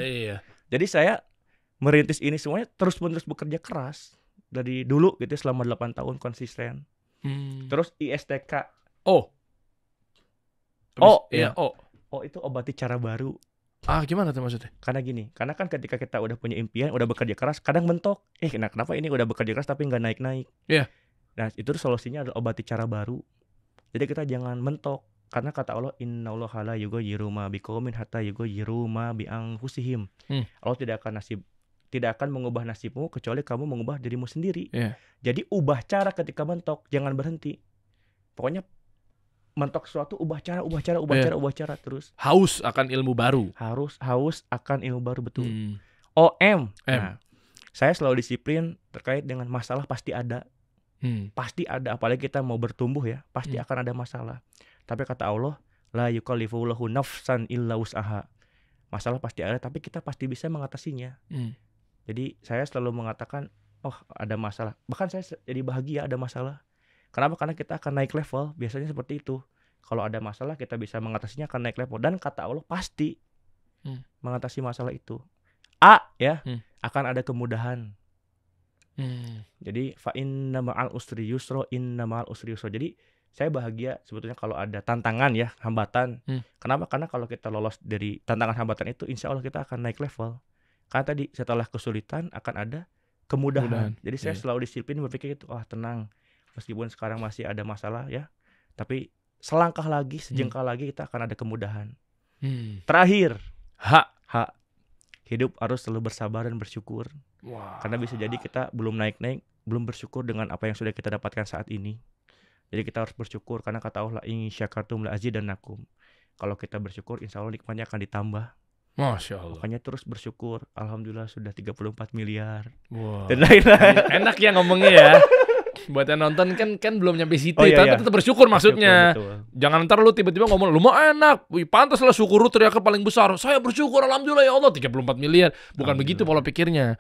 Jadi saya merintis ini semuanya terus-menerus bekerja keras. Dari dulu gitu selama 8 tahun konsisten. Terus ISTK. O itu obati cara baru. Gimana tuh maksudnya? Karena gini, karena kan ketika kita udah punya impian, udah bekerja keras, kadang mentok. Kenapa ini udah bekerja keras tapi nggak naik-naik? Nah itu solusinya adalah obati cara baru. Jadi kita jangan mentok. Karena kata Allah, innallaha la yughayyiru ma biqaumin hatta yughayyiru ma bi anfusihim. Allah tidak akan mengubah nasibmu kecuali kamu mengubah dirimu sendiri. Jadi ubah cara ketika mentok, jangan berhenti. Pokoknya mentok sesuatu, ubah cara terus. Haus akan ilmu baru. Haus akan ilmu baru, betul. OM. Nah, saya selalu disiplin terkait dengan masalah pasti ada. Pasti ada, apalagi kita mau bertumbuh ya, pasti akan ada masalah. Tapi kata Allah, la yukallifullahu nafsan illa wus'aha. Masalah pasti ada, tapi kita pasti bisa mengatasinya. Jadi saya selalu mengatakan, ada masalah. Bahkan saya jadi bahagia ada masalah. Kenapa? Karena kita akan naik level. Biasanya seperti itu. Kalau ada masalah kita bisa mengatasinya, akan naik level. Dan kata Allah pasti mengatasi masalah itu. Akan ada kemudahan. Jadi fa inna ma'al usri yusra, inna ma'al usri yusra. Jadi saya bahagia sebetulnya kalau ada tantangan ya, hambatan. Kenapa? Karena kalau kita lolos dari tantangan hambatan itu, insya Allah kita akan naik level. Karena tadi setelah kesulitan akan ada kemudahan. Jadi saya selalu disiplin berpikir itu, tenang. Meskipun sekarang masih ada masalah ya, tapi selangkah lagi, sejengkal lagi kita akan ada kemudahan. Terakhir, hidup harus selalu bersabar dan bersyukur. Karena bisa jadi kita belum naik-naik, belum bersyukur dengan apa yang sudah kita dapatkan saat ini. Jadi kita harus bersyukur karena kata Allah, in syakartum la azidannakum. Kalau kita bersyukur, insya Allah nikmatnya akan ditambah. Masya Allah. Makanya terus bersyukur. Alhamdulillah sudah 34 miliar. Wow. Dan lain-lain. Enak ya ngomongnya ya. Buat yang nonton kan belum nyampe situ, Oh, iya, tapi iya. tetap bersyukur maksudnya. Betul. Jangan ntar lu tiba-tiba ngomong, lu mah enak, wih pantas lah syukur lu teriaknya paling besar. Saya bersyukur alhamdulillah ya Allah 34 miliar. Bukan begitu pola pikirnya.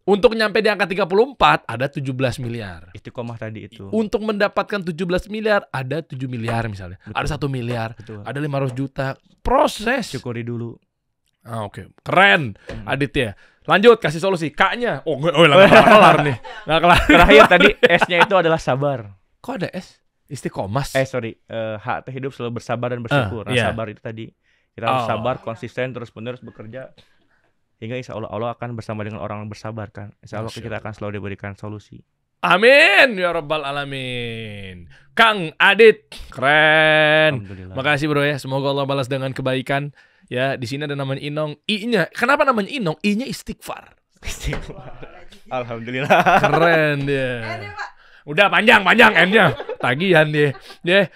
Untuk nyampe di angka 34 ada 17 miliar. Istiqomah tadi itu. Untuk mendapatkan 17 miliar ada 7 miliar misalnya. Betul. Ada 1 miliar, Betul. ada 500 juta. Proses. Syukuri dulu. Ah, oke. Keren. Aditya. Lanjut kasih solusi. K-nya. Oh, nggak kelar nih. Nggak kelar. Terakhir tadi S-nya itu adalah sabar. Kok ada S? Istiqomah. H itu hidup selalu bersabar dan bersyukur. Nah, iya. sabar itu tadi. Kita harus Oh. sabar, konsisten, terus-menerus bekerja. Hingga insya Allah, Allah akan bersama dengan orang yang bersabar kan. Insya Allah Masya kita akan selalu diberikan solusi. Amin ya rabbal alamin. Kang Adit, keren. Alhamdulillah. Makasih bro ya. Semoga Allah balas dengan kebaikan. Ya, di sini ada namanya Inong. I-nya, kenapa namanya Inong? I-nya istighfar. Alhamdulillah. Keren dia. Ini Pak. Udah panjang N-nya. Tagihan dia. Ya.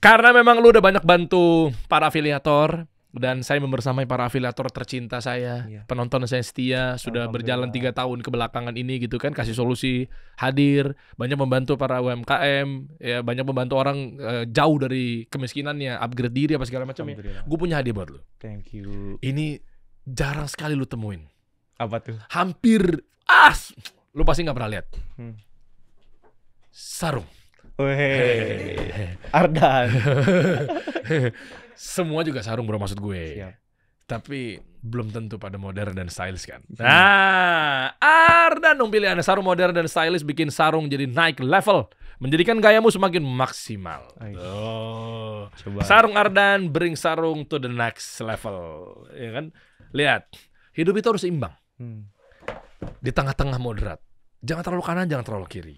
Karena memang lu udah banyak bantu para afiliator. Dan saya membersamai para afiliator tercinta saya, Iya. penonton saya setia, sudah berjalan 3 tahun kebelakangan ini gitu kan, kasih solusi, hadir, banyak membantu para UMKM, ya banyak membantu orang jauh dari kemiskinannya, upgrade diri apa segala macam ya. Alhamdulillah. Gue punya hadiah buat lu. Thank you. Ini jarang sekali lu temuin. Apa tuh? Hampir lu pasti nggak pernah lihat. Sarung. Weh. Ardan. Semua juga sarung bro maksud gue. Siap. Tapi belum tentu pada modern dan stylish kan. Nah, Ardan dong pilihannya sarung modern dan stylish bikin sarung jadi naik level, menjadikan gayamu semakin maksimal. Ay. Oh. Coba. Sarung Ardan bring sarung to the next level, ya kan? Lihat, hidup itu harus seimbang. Di tengah-tengah moderat. Jangan terlalu kanan, jangan terlalu kiri.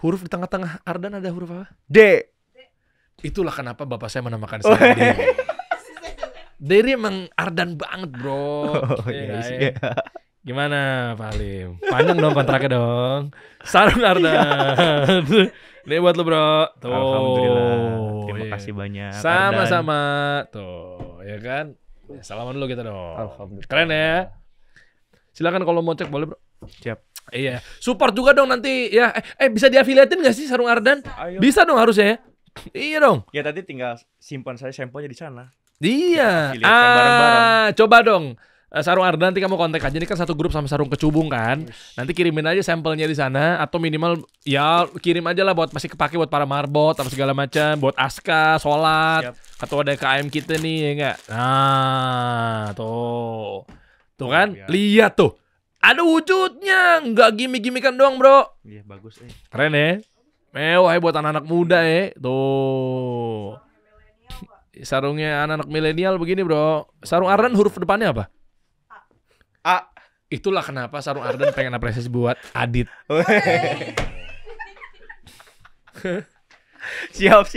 Huruf di tengah-tengah Ardan ada huruf apa? D. Itulah kenapa bapak saya menamakan saya Dery. Dery emang Ardan banget bro. Oh, Iya nggak, yes, ya? iya. Gimana Pak Halim? Panjang dong kontraknya dong. Sarung Ardan. Ini buat lu bro. Tuh. Alhamdulillah. Terima Iya. kasih banyak. Sama-sama. Tuh, ya kan? Salaman dulu kita dong. Alhamdulillah. Keren ya. Silakan kalau mau cek boleh bro. Siap. Iya. Support juga dong nanti ya. Bisa diafiliatin nggak sih sarung Ardan? Ayo. Bisa dong harusnya ya. Iya dong. Ya tadi tinggal simpan saya sampelnya di sana. Iya. Affiliate bareng-bareng. Coba dong. Sarung Ardan nanti kamu kontak aja. Ini kan satu grup sama sarung kecubung kan. Nanti kirimin aja sampelnya di sana atau minimal ya kirim aja lah buat masih kepake buat para marbot apa segala macam, buat aska, sholat, Siap. atau ada KM kita nih ya enggak. Nah, tuh. Tuh kan? Biar. Lihat tuh. Ada wujudnya, enggak gimmick-gimmickan doang, Bro. Iya bagus. Keren ya. Mewah ya buat anak-anak muda ya. Tuh. Sarungnya anak-anak milenial begini bro. Sarung Ardan huruf depannya apa? A. Itulah kenapa sarung Ardan pengen apresiasi buat Adit. Siap.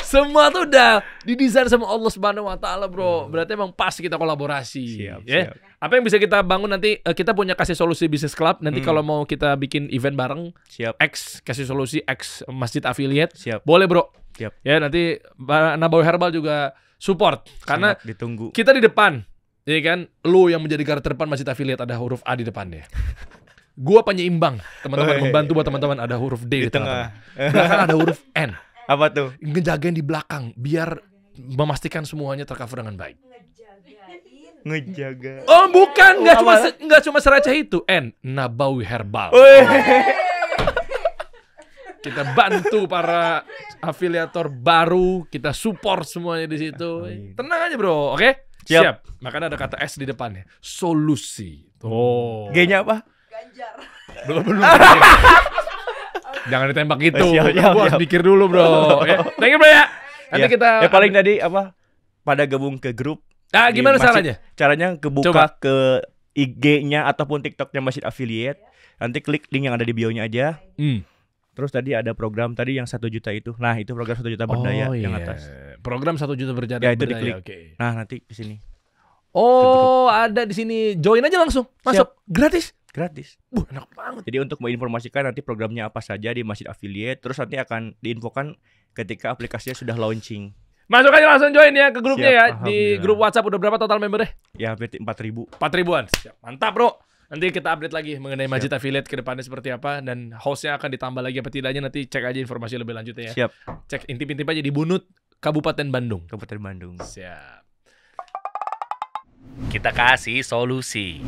Semua tuh udah didesain sama Allah Subhanahu Wa Taala bro. Berarti emang pas kita kolaborasi. Siap, Ya. siap. Apa yang bisa kita bangun nanti? Kita punya kasih solusi bisnis club. Nanti kalau mau kita bikin event bareng, Siap. X kasih solusi X masjid affiliate. Siap. Boleh bro. Siap. Ya nanti Nabawi Herbal juga support karena Sangat ditunggu. kita di depan, ya kan? Lu yang menjadi garda terdepan masjid affiliate ada huruf A di depannya. Gua penyeimbang, teman-teman membantu buat teman-teman ada huruf D Di tengah. Belakang ada huruf N. Apa tuh? Ngejagain di belakang biar memastikan semuanya tercover dengan baik. Ngejaga. Oh bukan, nggak cuma seracah itu. N Nabawi Herbal. Kita bantu para afiliator baru, kita support semuanya di situ. Tenang aja bro, oke? Siap. Makanya ada kata S di depannya. Solusi. Oh. G-nya apa? Ganjar. Belum. Jangan ditembak gitu. Siap. Gua harus pikir dulu bro. Ya. Thank you bro ya. Nanti Ya. kita. Ya paling tadi apa? Pada gabung ke grup. Ah di gimana Masjid. caranya? Caranya kebuka Coba. ke IG-nya ataupun TikTok-nya Masjid Affiliate. Nanti klik link yang ada di bio-nya aja. Terus tadi ada program tadi yang 1 juta itu. Nah, itu program 1 juta berdaya yang atas. Program 1 juta berdaya. Ya, itu berdaya, diklik. oke. Nah, nanti di sini Oh, ada di sini. Join aja langsung. Masuk. Gratis. gratis. Enak banget. Jadi untuk menginformasikan nanti programnya apa saja di Masjid Affiliate, terus nanti akan diinfokan ketika aplikasinya sudah launching. Masuk aja langsung join ya ke grupnya Siap, ya. Di alhamdulillah. grup WhatsApp udah berapa total membernya? Ya hampir 4.000. 4.000-an. Siap. Mantap bro. Nanti kita update lagi mengenai Majid Affiliate ke depannya seperti apa. Dan hostnya akan ditambah lagi apa tidaknya. Nanti cek aja informasi lebih lanjutnya ya. Siap. Cek intip-intip aja di Bunut, Kabupaten Bandung. Kabupaten Bandung. Siap. Kita kasih solusi.